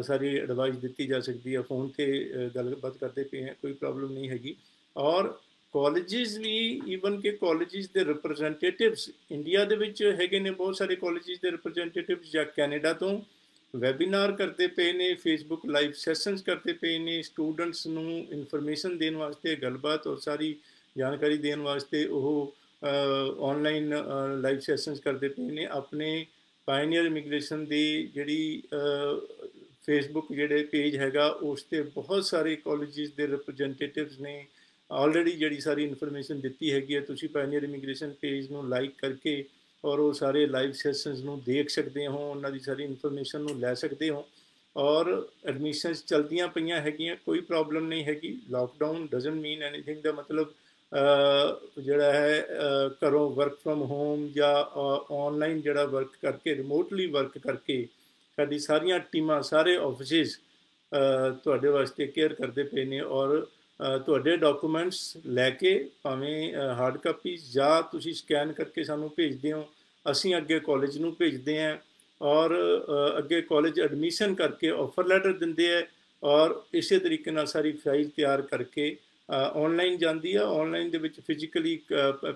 ਸਾਰੀ ਐਡਵਾਈਸ ਦਿੱਤੀ ਜਾ ਸਕਦੀ ਹੈ, ਫ਼ੋਨ 'ਤੇ ਗੱਲਬਾਤ ਕਰਦੇ ਪਏ ਹਾਂ, ਕੋਈ ਪ੍ਰੋਬਲਮ ਨਹੀਂ ਹੈਗੀ। ਔਰ ਕਾਲਜਿਸ ਵੀ ਈਵਨ ਕਿ ਕਾਲਜਿਸ ਦੇ ਰਿਪਰੈਜ਼ੈਂਟੇਟਿਵਸ ਇੰਡੀਆ ਦੇ ਵਿੱਚ ਹੈਗੇ ਨੇ, ਬਹੁਤ ਸਾਰੇ ਕਾਲਜਿਸ ਦੇ ਰਿਪਰੈਜ਼ੈਂਟੇਟਿਵਸ ਜਾਂ ਕੈਨੇਡਾ ਤੋਂ ਵੈਬੀਨਾਰ ਕਰਦੇ ਪਏ ਨੇ, ਫੇਸਬੁੱਕ ਲਾਈਵ ਸੈਸ਼ਨਸ ਕਰਦੇ ਪਏ ਨੇ। ਸਟੂਡੈਂਟਸ ਨੂੰ ਇਨਫੋਰਮੇਸ਼ਨ ਦੇਣ ਵਾਸਤੇ, ਗੱਲਬਾਤ ਔਰ ਸਾਰੀ ਜਾਣਕਾਰੀ ਦੇਣ ਵਾਸਤੇ ਉਹ ਆਨਲਾਈਨ ਲਾਈਵ ਸੈਸ਼ਨਸ ਕਰਦੇ ਪਏ ਨੇ। ਆਪਣੇ ਪਾਇਨੀਅਰ ਇਮੀਗ੍ਰੇਸ਼ਨ ਦੀ ਜਿਹੜੀ ਫੇਸਬੁੱਕ ਜਿਹੜੇ ਪੇਜ ਹੈਗਾ ਉਸ 'ਤੇ ਬਹੁਤ ਸਾਰੇ ਕਾਲਜਿਸ ਦੇ ਰਿਪਰੈਜ਼ੈਂਟੇਟਿਵਸ ਨੇ ਆਲਰੇਡੀ ਜਿਹੜੀ ਸਾਰੀ ਇਨਫੋਰਮੇਸ਼ਨ ਦਿੱਤੀ ਹੈਗੀ ਹੈ। ਤੁਸੀਂ ਪਾਇਨੀਅਰ ਇਮੀਗ੍ਰੇਸ਼ਨ ਪੇਜ ਨੂੰ ਲਾਈਕ ਕਰਕੇ ਔਰ ਉਹ ਸਾਰੇ ਲਾਈਵ ਸੈਸ਼ਨਸ ਨੂੰ ਦੇਖ ਸਕਦੇ ਹੋ, ਉਹਨਾਂ ਦੀ ਸਾਰੀ ਇਨਫੋਰਮੇਸ਼ਨ ਨੂੰ ਲੈ ਸਕਦੇ ਹੋ। ਔਰ ਐਡਮਿਸ਼ਨਸ ਚਲਦੀਆਂ ਪਈਆਂ ਹੈਗੀਆਂ, ਕੋਈ ਪ੍ਰੋਬਲਮ ਨਹੀਂ ਹੈਗੀ। ਲਾਕਡਾਊਨ ਡਜ਼ਨਟ ਮੀਨ ਐਨੀਥਿੰਗ ਦਾ ਮਤਲਬ ਜਿਹੜਾ ਹੈ ਘਰੋਂ ਵਰਕ ਫਰੋਮ ਹੋਮ ਜਾਂ ਔਨਲਾਈਨ ਜਿਹੜਾ ਵਰਕ ਕਰਕੇ, ਰਿਮੋਟਲੀ ਵਰਕ ਕਰਕੇ ਸਾਡੀ ਸਾਰੀਆਂ ਟੀਮਾਂ, ਸਾਰੇ ਆਫਿਸਿਸ ਤੁਹਾਡੇ ਵਾਸਤੇ ਕੇਅਰ ਕਰਦੇ ਪਏ ਨੇ। ਔਰ ਤੁਹਾਡੇ ਡਾਕੂਮੈਂਟਸ ਲੈ ਕੇ ਭਾਵੇਂ ਹਾਰਡ ਕਾਪੀ ਜਾਂ ਤੁਸੀਂ ਸਕੈਨ ਕਰਕੇ ਸਾਨੂੰ ਭੇਜਦੇ ਹੋ, ਅਸੀਂ ਅੱਗੇ ਕਾਲਜ ਨੂੰ ਭੇਜਦੇ ਹਾਂ ਔਰ ਅੱਗੇ ਕਾਲਜ ਐਡਮਿਸ਼ਨ ਕਰਕੇ ਆਫਰ ਲੈਟਰ ਦਿੰਦੇ ਹੈ ਔਰ ਇਸੇ ਤਰੀਕੇ ਨਾਲ ਸਾਰੀ ਫਾਈਲ ਤਿਆਰ ਕਰਕੇ ਔਨਲਾਈਨ ਜਾਂਦੀ ਆ। ਔਨਲਾਈਨ ਦੇ ਵਿੱਚ ਫਿਜ਼ੀਕਲੀ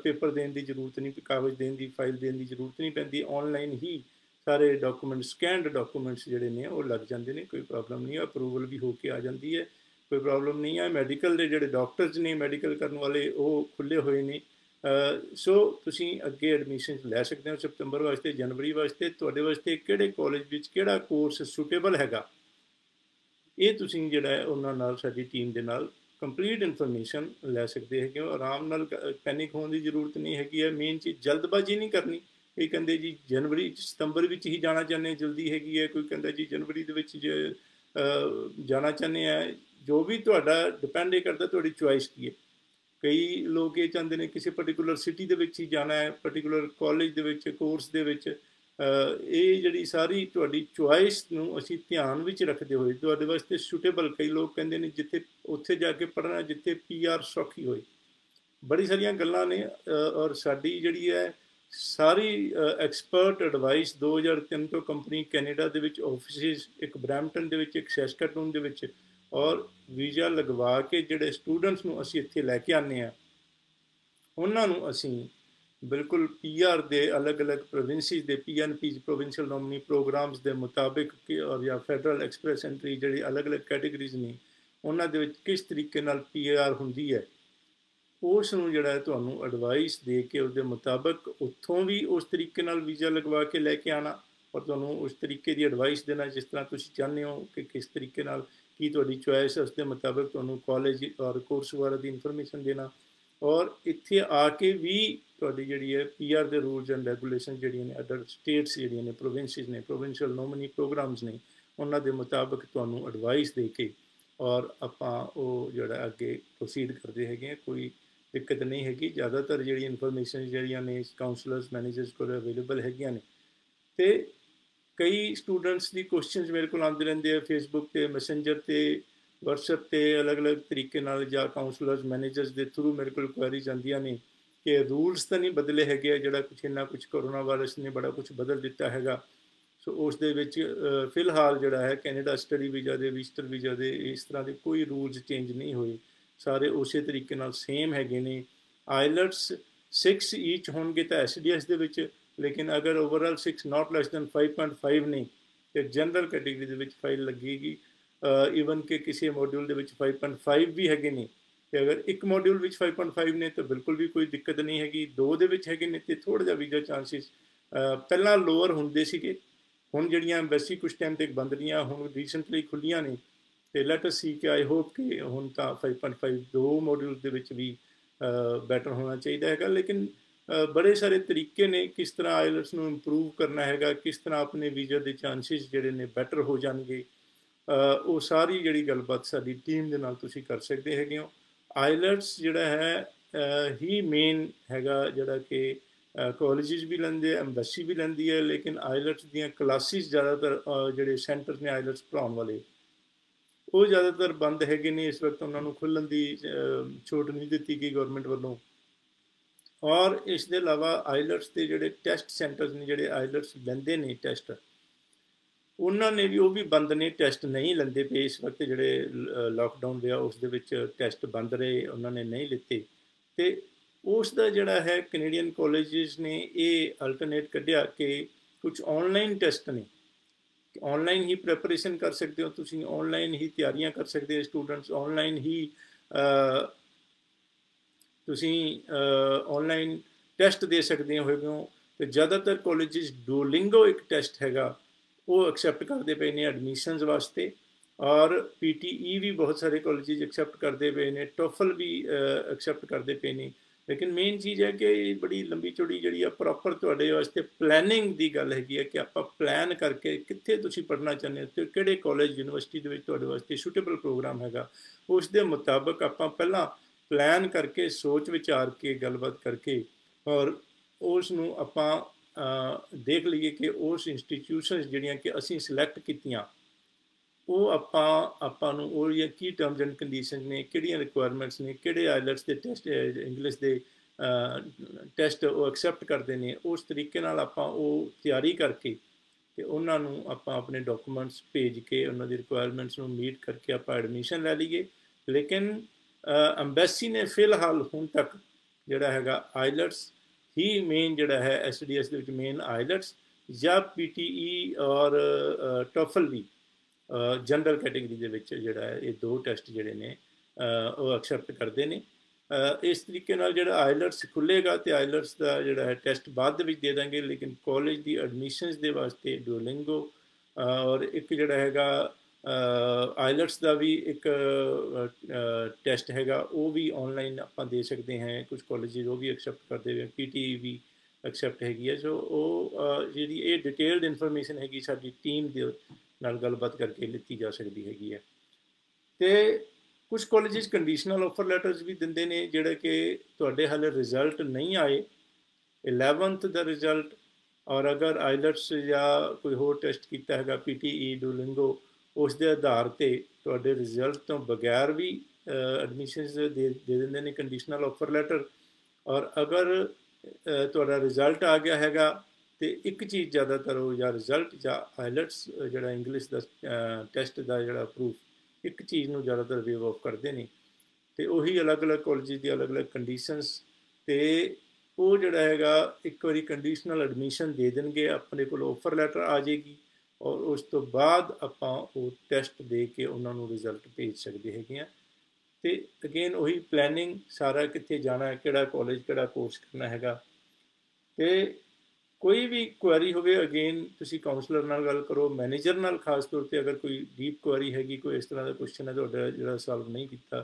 ਪੇਪਰ ਦੇਣ ਦੀ ਜ਼ਰੂਰਤ ਨਹੀਂ, ਕਾਗਜ਼ ਦੇਣ ਦੀ, ਫਾਈਲ ਦੇਣ ਦੀ ਜ਼ਰੂਰਤ ਨਹੀਂ ਪੈਂਦੀ। ਔਨਲਾਈਨ ਹੀ ਸਾਰੇ ਡਾਕੂਮੈਂਟ, ਸਕੈਨਡ ਡਾਕੂਮੈਂਟਸ ਜਿਹੜੇ ਨੇ ਉਹ ਲੱਗ ਜਾਂਦੇ ਨੇ, ਕੋਈ ਪ੍ਰੋਬਲਮ ਨਹੀਂ ਹੈ। ਅਪਰੂਵਲ ਵੀ ਹੋ ਕੇ ਆ ਜਾਂਦੀ ਹੈ, ਕੋਈ ਪ੍ਰੋਬਲਮ ਨਹੀਂ ਹੈ। ਮੈਡੀਕਲ ਦੇ ਜਿਹੜੇ ਡਾਕਟਰਸ ਨੇ, ਮੈਡੀਕਲ ਕਰਨ ਵਾਲੇ, ਉਹ ਖੁੱਲ੍ਹੇ ਹੋਏ ਨੇ। ਸੋ ਤੁਸੀਂ ਅੱਗੇ ਐਡਮਿਸ਼ਨ ਲੈ ਸਕਦੇ ਹੋ ਸਤੰਬਰ ਵਾਸਤੇ, ਜਨਵਰੀ ਵਾਸਤੇ। ਤੁਹਾਡੇ ਵਾਸਤੇ ਕਿਹੜੇ ਕਾਲਜ ਵਿੱਚ ਕਿਹੜਾ ਕੋਰਸ ਸੂਟੇਬਲ ਹੈਗਾ, ਇਹ ਤੁਸੀਂ ਜਿਹੜਾ ਹੈ ਉਹਨਾਂ ਨਾਲ, ਸਾਡੀ ਟੀਮ ਦੇ ਨਾਲ ਕੰਪਲੀਟ ਇਨਫੋਰਮੇਸ਼ਨ ਲੈ ਸਕਦੇ ਹੈਗੇ ਹੋ। ਆਰਾਮ ਨਾਲ, ਪੈਨਿਕ ਹੋਣ ਦੀ ਜ਼ਰੂਰਤ ਨਹੀਂ ਹੈਗੀ ਹੈ। ਮੇਨ ਚੀਜ਼ ਜਲਦਬਾਜ਼ੀ ਨਹੀਂ ਕਰਨੀ। ਇਹ ਕਹਿੰਦੇ ਜੀ ਜਨਵਰੀ ਸਤੰਬਰ ਵਿੱਚ ਹੀ ਜਾਣਾ ਚਾਹੁੰਦੇ, ਜਲਦੀ ਹੈਗੀ ਹੈ। ਕੋਈ ਕਹਿੰਦਾ ਜੀ ਜਨਵਰੀ ਦੇ ਵਿੱਚ ਜਾਣਾ ਚਾਹੁੰਦੇ ਆ। ਜੋ ਵੀ ਤੁਹਾਡਾ ਡਿਪੈਂਡ ਕਰਦਾ ਤੁਹਾਡੀ ਚੁਆਇਸ ਕੀ ਹੈ। ਕਈ ਲੋਕ ਇਹ ਚਾਹੁੰਦੇ ਨੇ ਕਿਸੇ ਪਰਟੀਕੂਲਰ ਸਿਟੀ ਦੇ ਵਿੱਚ ਹੀ ਜਾਣਾ ਹੈ, ਪਰਟੀਕੂਲਰ ਕਾਲਜ ਦੇ ਵਿੱਚ, ਕੋਰਸ ਦੇ ਵਿੱਚ। ਇਹ ਜਿਹੜੀ ਸਾਰੀ ਤੁਹਾਡੀ ਚੁਆਇਸ ਨੂੰ ਅਸੀਂ ਧਿਆਨ ਵਿੱਚ ਰੱਖਦੇ ਹੋਏ ਤੁਹਾਡੇ ਵਾਸਤੇ ਸੂਟੇਬਲ, ਕਈ ਲੋਕ ਕਹਿੰਦੇ ਨੇ ਜਿੱਥੇ ਉੱਥੇ ਜਾ ਕੇ ਪੜ੍ਹਨਾ ਜਿੱਥੇ PR ਸੌਖੀ ਹੋਏ। ਬੜੀ ਸਾਰੀਆਂ ਗੱਲਾਂ ਨੇ ਔਰ ਸਾਡੀ ਜਿਹੜੀ ਹੈ ਸਾਰੀ ਐਕਸਪਰਟ ਐਡਵਾਈਸ 2003 ਤੋਂ ਕੰਪਨੀ ਕੈਨੇਡਾ ਦੇ ਵਿੱਚ ਆਫਿਸਿਸ, ਇੱਕ ਬਰੈਂਪਟਨ ਦੇ ਵਿੱਚ, ਇੱਕ ਸੈਸਕਾਟੂਨ ਦੇ ਵਿੱਚ, ਔਰ ਵੀਜ਼ਾ ਲਗਵਾ ਕੇ ਜਿਹੜੇ ਸਟੂਡੈਂਟਸ ਨੂੰ ਅਸੀਂ ਇੱਥੇ ਲੈ ਕੇ ਆਉਂਦੇ ਹਾਂ ਉਹਨਾਂ ਨੂੰ ਅਸੀਂ ਬਿਲਕੁਲ PR ਦੇ ਅਲੱਗ-ਅਲੱਗ ਪ੍ਰੋਵਿੰਸਿਸ ਦੇ PNPs, ਪ੍ਰੋਵਿੰਸ਼ੀਅਲ ਨੋਮਨੀ ਪ੍ਰੋਗਰਾਮਸ ਦੇ ਮੁਤਾਬਿਕ ਔਰ ਜਾਂ ਫੈਡਰਲ ਐਕਸਪ੍ਰੈਸ ਐਂਟਰੀ, ਜਿਹੜੀ ਅਲੱਗ-ਅਲੱਗ ਕੈਟੇਗਰੀਜ਼ ਨੇ ਉਹਨਾਂ ਦੇ ਵਿੱਚ ਕਿਸ ਤਰੀਕੇ ਨਾਲ PR ਹੁੰਦੀ ਹੈ, ਉਸ ਨੂੰ ਜਿਹੜਾ ਤੁਹਾਨੂੰ ਐਡਵਾਈਸ ਦੇ ਕੇ ਉਹਦੇ ਮੁਤਾਬਕ ਉੱਥੋਂ ਵੀ ਉਸ ਤਰੀਕੇ ਨਾਲ ਵੀਜ਼ਾ ਲਗਵਾ ਕੇ ਲੈ ਕੇ ਆਉਣਾ ਔਰ ਤੁਹਾਨੂੰ ਉਸ ਤਰੀਕੇ ਦੀ ਐਡਵਾਈਸ ਦੇਣਾ ਜਿਸ ਤਰ੍ਹਾਂ ਤੁਸੀਂ ਚਾਹੁੰਦੇ ਹੋ ਕਿ ਕਿਸ ਤਰੀਕੇ ਨਾਲ, ਕੀ ਤੁਹਾਡੀ ਚੁਆਇਸ ਹੈ, ਉਸ ਦੇ ਮੁਤਾਬਕ ਤੁਹਾਨੂੰ ਕਾਲਜ ਔਰ ਕੋਰਸ ਵਗੈਰਾ ਦੀ ਇਨਫੋਰਮੇਸ਼ਨ ਦੇਣਾ। ਔਰ ਇੱਥੇ ਆ ਕੇ ਵੀ ਤੁਹਾਡੀ ਜਿਹੜੀ ਹੈ PR ਦੇ ਰੂਲਸ ਐਂਡ ਰੈਗੂਲੇਸ਼ਨ ਜਿਹੜੀਆਂ ਨੇ, ਅਦਰ ਸਟੇਟਸ ਜਿਹੜੀਆਂ ਨੇ, ਪ੍ਰੋਵਿੰਸਿਸ ਨੇ, ਪ੍ਰੋਵਿੰਸ਼ੀਅਲ ਨੋਮਨੀ ਪ੍ਰੋਗਰਾਮਸ ਨੇ, ਉਹਨਾਂ ਦੇ ਮੁਤਾਬਕ ਤੁਹਾਨੂੰ ਐਡਵਾਈਸ ਦੇ ਕੇ ਔਰ ਆਪਾਂ ਉਹ ਜਿਹੜਾ ਅੱਗੇ ਪ੍ਰੋਸੀਡ ਕਰਦੇ ਹੈਗੇ ਆ। ਕੋਈ ਦਿੱਕਤ ਨਹੀਂ ਹੈਗੀ। ਜ਼ਿਆਦਾਤਰ ਜਿਹੜੀ ਇਨਫੋਰਮੇਸ਼ਨ ਜਿਹੜੀਆਂ ਨੇ ਕਾਉਂਸਲਰਸ, ਮੈਨੇਜਰਸ ਕੋਲ ਅਵੇਲੇਬਲ ਹੈਗੀਆਂ ਨੇ। ਅਤੇ ਕਈ ਸਟੂਡੈਂਟਸ ਦੀ ਕੁਐਸਚਨਸ ਮੇਰੇ ਕੋਲ ਆਉਂਦੇ ਰਹਿੰਦੇ ਆ ਫੇਸਬੁੱਕ 'ਤੇ, ਮੈਸੇਂਜਰ 'ਤੇ, ਵਟਸਐਪ 'ਤੇ, ਅਲੱਗ-ਅਲੱਗ ਤਰੀਕੇ ਨਾਲ, ਜਾਂ ਕਾਉਂਸਲਰਸ, ਮੈਨੇਜਰਸ ਦੇ ਥਰੂ ਮੇਰੇ ਕੋਲ ਕੁਐਰੀਜ਼ ਆਉਂਦੀਆਂ ਨੇ ਕਿ ਰੂਲਸ ਤਾਂ ਨਹੀਂ ਬਦਲੇ ਹੈਗੇ ਆ, ਜਿਹੜਾ ਕੁਛ ਇੰਨਾ ਕੁਛ ਕੋਰੋਨਾ ਵਾਇਰਸ ਨੇ ਬੜਾ ਕੁਛ ਬਦਲ ਦਿੱਤਾ ਹੈਗਾ। ਸੋ ਉਸ ਦੇ ਵਿੱਚ ਫਿਲਹਾਲ ਜਿਹੜਾ ਹੈ ਕੈਨੇਡਾ ਸਟੱਡੀ ਵੀਜ਼ਾ ਦੇ, ਵਿਜ਼ਟਰ ਵੀਜ਼ਾ ਦੇ, ਇਸ ਤਰ੍ਹਾਂ ਦੇ ਕੋਈ ਰੂਲਸ ਚੇਂਜ ਨਹੀਂ ਹੋਏ, ਸਾਰੇ ਉਸੇ ਤਰੀਕੇ ਨਾਲ ਸੇਮ ਹੈਗੇ ਨੇ। IELTS 6 ਈਚ ਹੋਣਗੇ ਤਾਂ SDS ਦੇ ਵਿੱਚ, ਲੇਕਿਨ ਅਗਰ ਓਵਰਆਲ 6 ਨਾਟ ਲੈਸ ਦੈਨ 5.5 ਨੇ ਤੇ ਜਨਰਲ ਕੈਟੇਗਰੀ ਦੇ ਵਿੱਚ ਫਾਈਲ ਲੱਗੇਗੀ। ਈਵਨ ਕਿ ਕਿਸੇ ਮੋਡਿਊਲ ਦੇ ਵਿੱਚ 5.5 ਵੀ ਹੈਗੇ ਨੇ, ਤੇ ਅਗਰ ਇੱਕ ਮੋਡਿਊਲ ਵਿੱਚ 5.5 ਨੇ ਤਾਂ ਬਿਲਕੁਲ ਵੀ ਕੋਈ ਦਿੱਕਤ ਨਹੀਂ ਹੈਗੀ। 2 ਦੇ ਵਿੱਚ ਹੈਗੇ ਨੇ ਤੇ ਥੋੜ੍ਹਾ ਜਿਹਾ ਵੀਜ਼ਾ ਚਾਂਸਿਸ ਪਹਿਲਾਂ ਲੋਅਰ ਹੁੰਦੇ ਸੀਗੇ, ਹੁਣ ਜਿਹੜੀਆਂ ਐਮਬੈਸੀ ਕੁਛ ਟਾਈਮ ਤੱਕ ਬੰਦ ਰਹੀਆਂ, ਹੁਣ ਰੀਸੈਂਟਲੀ ਖੁੱਲ੍ਹੀਆਂ ਨੇ। ਤੇ ਲੈਟ ਅਸ ਸੀ ਕਿ ਆਈ ਹੋਪ ਕਿ ਹੁਣ ਤਾਂ 5.5 2 ਮੋਡਿਊਲ ਦੇ ਵਿੱਚ ਵੀ ਬੈਟਰ ਹੋਣਾ ਚਾਹੀਦਾ ਹੈਗਾ। ਲੇਕਿਨ ਬੜੇ ਸਾਰੇ ਤਰੀਕੇ ਨੇ ਕਿਸ ਤਰ੍ਹਾਂ IELTS ਨੂੰ ਇੰਪਰੂਵ ਕਰਨਾ ਹੈਗਾ, ਕਿਸ ਤਰ੍ਹਾਂ ਆਪਣੇ ਵੀਜ਼ਾ ਦੇ ਚਾਂਸਿਸ ਜਿਹੜੇ ਨੇ ਬੈਟਰ ਹੋ ਜਾਣਗੇ। ਉਹ ਸਾਰੀ ਜਿਹੜੀ ਗੱਲਬਾਤ ਸਾਡੀ ਟੀਮ ਦੇ ਨਾਲ ਤੁਸੀਂ ਕਰ ਸਕਦੇ ਹੈਗੇ ਹੋ। IELTS ਜਿਹੜਾ ਹੈ ਹੀ ਮੇਨ ਹੈਗਾ, ਜਿਹੜਾ ਕਿ ਕਾਲਜਿਸ ਵੀ ਲੈਂਦੇ ਆ, ਐਮਬੈਸੀ ਵੀ ਲੈਂਦੀ ਹੈ। ਲੇਕਿਨ IELTS ਦੀਆਂ ਕਲਾਸਿਸ ਜ਼ਿਆਦਾਤਰ ਜਿਹੜੇ ਸੈਂਟਰ ਨੇ IELTS ਪੜ੍ਹਾਉਣ ਵਾਲੇ, ਉਹ ਜ਼ਿਆਦਾਤਰ ਬੰਦ ਹੈਗੇ ਨੇ ਇਸ ਵਕਤ। ਉਹਨਾਂ ਨੂੰ ਖੁੱਲ੍ਹਣ ਦੀ ਛੋਟ ਨਹੀਂ ਦਿੱਤੀ ਗਈ ਗੌਰਮੈਂਟ ਵੱਲੋਂ। ਔਰ ਇਸ ਦੇ ਇਲਾਵਾ IELTS ਦੇ ਜਿਹੜੇ ਟੈਸਟ ਸੈਂਟਰਸ ਨੇ, ਜਿਹੜੇ IELTS ਲੈਂਦੇ ਨੇ ਟੈਸਟ, ਉਹਨਾਂ ਨੇ ਵੀ, ਉਹ ਵੀ ਬੰਦ ਨੇ, ਟੈਸਟ ਨਹੀਂ ਲੈਂਦੇ ਪਏ ਇਸ ਵਕਤ। ਜਿਹੜੇ ਲਾਕਡਾਊਨ ਰਿਹਾ ਉਸ ਦੇ ਵਿੱਚ ਟੈਸਟ ਬੰਦ ਰਹੇ, ਉਹਨਾਂ ਨੇ ਨਹੀਂ ਲਿੱਤੇ। ਅਤੇ ਉਸ ਦਾ ਜਿਹੜਾ ਹੈ ਕੈਨੇਡੀਅਨ ਕਾਲਜਿਸ ਨੇ ਇਹ ਅਲਟਰਨੇਟ ਕੱਢਿਆ ਕਿ ਕੁਛ ਔਨਲਾਈਨ ਟੈਸਟ ਨੇ, ਔਨਲਾਈਨ ਹੀ ਪ੍ਰੈਪਰੇਸ਼ਨ ਕਰ ਸਕਦੇ ਹੋ ਤੁਸੀਂ, ਔਨਲਾਈਨ ਹੀ ਤਿਆਰੀਆਂ ਕਰ ਸਕਦੇ ਹੋ ਸਟੂਡੈਂਟਸ, ਔਨਲਾਈਨ ਹੀ ਤੁਸੀਂ ਔਨਲਾਈਨ ਟੈਸਟ ਦੇ ਸਕਦੇ ਹੋਗੇ ਹੋ। ਅਤੇ ਜ਼ਿਆਦਾਤਰ ਕਾਲਜਿਸ ਡੂਓਲਿੰਗੋ ਇੱਕ ਟੈਸਟ ਹੈਗਾ ਉਹ ਐਕਸੈਪਟ ਕਰਦੇ ਪਏ ਨੇ ਐਡਮਿਸ਼ਨਸ ਵਾਸਤੇ। ਔਰ PTE ਵੀ ਬਹੁਤ ਸਾਰੇ ਕਾਲਜਿਸ ਐਕਸੈਪਟ ਕਰਦੇ ਪਏ ਨੇ, TOEFL ਵੀ ਐਕਸੈਪਟ ਕਰਦੇ ਪਏ ਨੇ। लेकिन मेन चीज़ है कि बड़ी लंबी चौड़ी जी प्रॉपर तुहाडे वास्ते प्लैनिंग की गल हैगी है कि आप प्लैन करके कित्थे तुसीं पढ़ना चाहते हो तो किहड़े कॉलेज यूनिवर्सिटी दे विच तुहाडे वास्ते सूटेबल प्रोग्राम हैगा उस दे मुताबक आप पहला प्लैन करके सोच विचार के गलबात करके और उस नूं आपां देख लीए कि उस इंस्टीट्यूशनस जिहड़ियां कि असीं सिलैक्ट कीतियां ਉਹ ਆਪਾਂ ਨੂੰ ਉਹ ਜਾਂ ਕੀ ਟਰਮਸ ਐਂਡ ਕੰਡੀਸ਼ਨ ਨੇ ਕਿਹੜੀਆਂ ਰਿਕੁਆਇਰਮੈਂਟਸ ਨੇ ਕਿਹੜੇ ਆਈਲੈਟਸ ਦੇ ਟੈਸਟ ਇੰਗਲਿਸ਼ ਦੇ ਟੈਸਟ ਉਹ ਐਕਸੈਪਟ ਕਰਦੇ ਨੇ ਉਸ ਤਰੀਕੇ ਨਾਲ ਆਪਾਂ ਉਹ ਤਿਆਰੀ ਕਰਕੇ ਤੇ ਉਹਨਾਂ ਨੂੰ ਆਪਾਂ ਆਪਣੇ ਡਾਕੂਮੈਂਟਸ ਭੇਜ ਕੇ ਉਹਨਾਂ ਦੀ ਰਿਕੁਆਇਰਮੈਂਟਸ ਨੂੰ ਮੀਟ ਕਰਕੇ ਆਪਾਂ ਐਡਮਿਸ਼ਨ ਲੈ ਲਈਏ ਲੇਕਿਨ ਅੰਬੈਸੀ ਨੇ ਫਿਲਹਾਲ ਹੁਣ ਤੱਕ ਜਿਹੜਾ ਹੈਗਾ ਆਈਲੈਟਸ ਹੀ ਮੇਨ ਜਿਹੜਾ ਹੈ SDS ਦੇ ਵਿੱਚ ਮੇਨ ਆਈਲੈਟਸ ਜਾਂ PTE ਔਰ ਟੋਫਲ ਵੀ जनरल कैटेगरी के विच जिहड़ा है ये 2 टैसट जिहड़े ने वो एक्सैप्ट करते हैं इस तरीके नाल जिहड़ा आइलट्स खुलेगा तो आइलट्स का जिहड़ा है टैसट बाद विच दे देंगे लेकिन कॉलेज की एडमिशनस के वास्ते डुओलिंगो और एक जिहड़ा हैगा आइलट्स का भी एक टैसट हैगा वो भी ऑनलाइन आपां दे सकते हैं कुछ कॉलेज वो भी एक्सैप्ट करते हैं PTE भी एक्सैप्ट हैगी है सो वो जिहड़ी ये डिटेल्ड इनफॉर्मेशन हैगी साडी टीम दे ਨਾਲ ਗੱਲਬਾਤ ਕਰਕੇ ਲਿੱਤੀ ਜਾ ਸਕਦੀ ਹੈਗੀ ਹੈ ਤੇ ਕੁਝ ਕਾਲਜਸ ਕੰਡੀਸ਼ਨਲ ਆਫਰ ਲੈਟਰਸ ਵੀ ਦਿੰਦੇ ਨੇ ਜਿਹੜੇ ਕਿ ਤੁਹਾਡੇ ਹਾਲੇ ਰਿਜ਼ਲਟ ਨਹੀਂ ਆਏ 11th ਦਾ ਰਿਜ਼ਲਟ ਔਰ ਅਗਰ ਆਈਲਟਸ ਜਾਂ ਕੋਈ ਹੋਰ ਟੈਸਟ ਕੀਤਾ ਹੈਗਾ PTE ਡੂਲਿੰਗੋ ਉਸ ਦੇ ਆਧਾਰ ਤੇ ਤੁਹਾਡੇ ਰਿਜ਼ਲਟ ਤੋਂ ਬਗੈਰ ਵੀ ਐਡਮਿਸ਼ਨਸ ਦੇ ਦਿੰਦੇ ਨੇ ਕੰਡੀਸ਼ਨਲ ਆਫਰ ਲੈਟਰ ਔਰ ਅਗਰ ਤੁਹਾਡਾ ਰਿਜ਼ਲਟ ਆ ਗਿਆ ਹੈਗਾ तो एक चीज़ ज़्यादातर हो या रिजल्ट या आइलट्स जो इंग्लिश का टैसट का जो प्रूफ एक चीज़ में ज़्यादातर वेव ऑफ करते हैं तो उही अलग अलग कॉलेज की अलग अलग कंडीशनस तो वो जोड़ा है एक बारी कंडीशनल एडमिशन दे देंगे अपने को ऑफर लैटर आ जाएगी और उस तो बाद आपां वो टैसट दे के उन्होंने रिजल्ट भेज सकते हैं तो अगेन उही प्लैनिंग सारा कित्थे जाना है किहड़ा कॉलेज किहड़ा कोर्स करना हैगा तो कोई भी क्वेरी होवे अगेन तुसी काउंसलर नाल गल करो मैनेजर नाल खास तौर पे अगर कोई डीप क्वेरी हैगी कोई इस तरह का क्वेश्चन है तुहाडा जिहड़ा सॉल्व नहीं कीता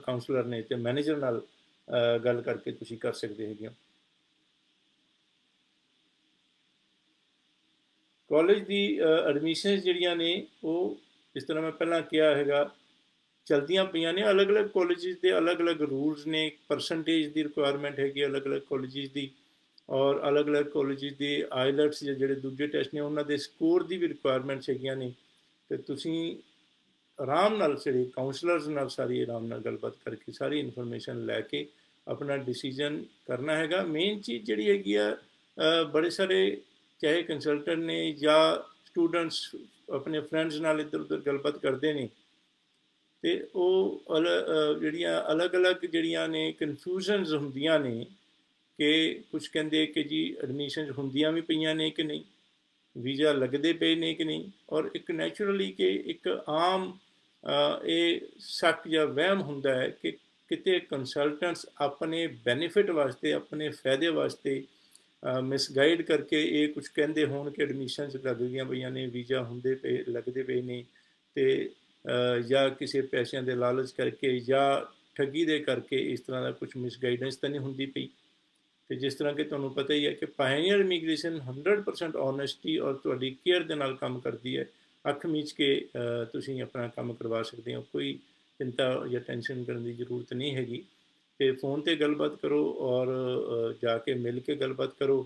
काउंसलर ने तो मैनेजर नाल गल करके तुसी कर सकते हैगे कॉलेज दी एडमिशनस जिहड़ियां ने वो इस तरह मैं पहला कहा हैगा चलदियां पईयां ने अलग अलग कॉलेजेस दे अलग अलग रूल्स ने परसेंटेज दी रिक्वायरमेंट हैगी अलग अलग कॉलेजेस दी और अलग अलग कॉलेजेस के आइलट्स या जोड़े दूजे टैसट ने उन्होंने स्कोर की भी रिक्वायरमेंट्स हैगियां ने तो तुसी आराम नाल जिहड़े काउंसलर्स नाल सारी आराम नाल गलबात करके सारी इनफॉर्मेशन लैके अपना डिसीजन करना हैगा मेन चीज़ जिहड़ी हैगी आ बड़े सारे चाहे कंसलटेंट ने या स्टूडेंट्स अपने फ्रेंड्स नाल इधर उधर गलबात करते हैं तो वो जिहड़ियां अलग अलग जिहड़ियां ने कन्फ्यूजनस हुंदियां ने कि कुछ कहते कि जी एडमिशन होंदियां भी पईयां ने कि नहीं वीज़ा लगते पे ने कि नहीं और एक नैचुरली कि एक आम ये शक या वहम हुंदा है कि किते कंसलटेंट्स अपने बेनीफिट वास्ते अपने फायदे वास्ते मिसगाइड करके ये कुछ कहते होण कि एडमिशन लगदियां पईयां ने वीज़ा होंदे पे लगते पे ने ते या किसी पैसों के लालच करके या ठगी दे करके इस तरह का कुछ मिसगाइडेंस तो नहीं होंदी पई तो जिस तरह के तुहानूं पता ही है कि पायनियर इमीग्रेशन 100% ऑनेस्टी और तुहाडी केयर दे नाल काम करती है अख मीच के तुसीं अपना काम करवा सकते हो कोई चिंता या टेंशन करने की जरूरत नहीं हैगी तो फोन पर गलबात करो और जाके मिल के गलबात करो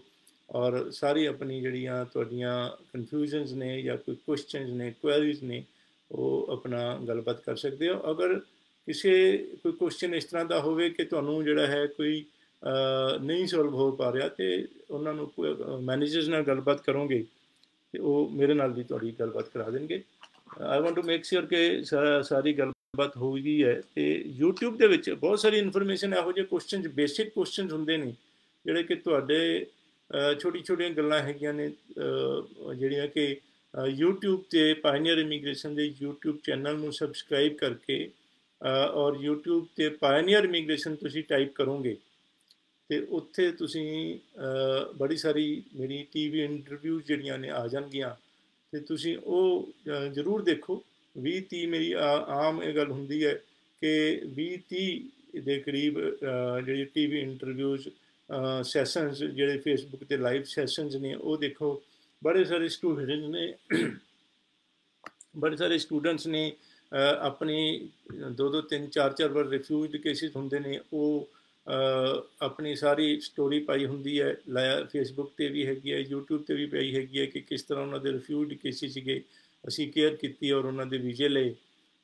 और सारी अपनी जिहड़ियां तुहाडीआं कन्फ्यूजनस ने या कोई क्वेश्चनस ने क्वेरीज ने वो अपना गलबात कर सकते हो अगर किसी कोई क्वेश्चन इस तरह का होवे कि तुहानूं जिहड़ा है कोई नहीं सॉल्व हो पा रहा तो उन्होंने मैनेजर्स नाल गलबात करोगे तो वो मेरे नाल भी तुहाडी गलबात करा देंगे I want to make sure कि सारी गलबात हो गई है तो यूट्यूब के विच बहुत सारी इनफॉर्मेशन इहो जिहे क्वेश्चन बेसिक क्वेश्चन हुंदे ने जिहड़े कि तुहाडे छोटी छोटियां गल्लां हैगियां ने जिहड़ियां कि यूट्यूब ते पायनियर इमीग्रेशन के यूट्यूब चैनल नूं सबसक्राइब करके और यूट्यूब ते पायनियर इमीग्रेशन तुसीं टाइप करोगे तो उत्थे तुसीं बड़ी सारी मेरी TV इंटरव्यूज़ जिहड़ियां ने आ जाणगियां ते तुसीं वो जरूर देखो 20-30 मेरी आम ये गल हुंदी है कि 20-30 ਦੇ ਕਰੀਬ ਜਿਹੜੀ ਟੀਵੀ ਇੰਟਰਵਿਊਜ਼ ਸੈਸ਼ਨਸ ਜਿਹੜੇ ਫੇਸਬੁੱਕ ਤੇ ਲਾਈਵ ਸੈਸ਼ਨਸ ਨੇ ਉਹ ਦੇਖੋ, ਬੜੇ ਸਾਰੇ ਸਟੂਡੈਂਟਸ ਨੇ ਆਪਣੀ 2-2 3-4 ਵਾਰ ਰਿਫਿਊਜ਼ਡ ਕੇਸਿਸ ਹੁੰਦੇ ਨੇ, ਉਹ ਆਪਣੀ ਸਾਰੀ ਸਟੋਰੀ ਪਾਈ ਹੁੰਦੀ ਹੈ, ਲਾਇਆ ਫੇਸਬੁੱਕ ਤੇ ਵੀ ਹੈਗੀ ਹੈ, YouTube ਤੇ ਵੀ ਪਾਈ ਹੈਗੀ ਹੈ ਕਿ ਕਿਸ ਤਰ੍ਹਾਂ ਉਹਨਾਂ ਦੇ ਰਿਫਿਊਜ਼ਡ ਕੇਸਿਸ ਸੀਗੇ, ਅਸੀਂ ਕੇਅਰ ਕੀਤੀ ਔਰ ਉਹਨਾਂ ਦੇ ਵੀਜ਼ੇ ਲਏ।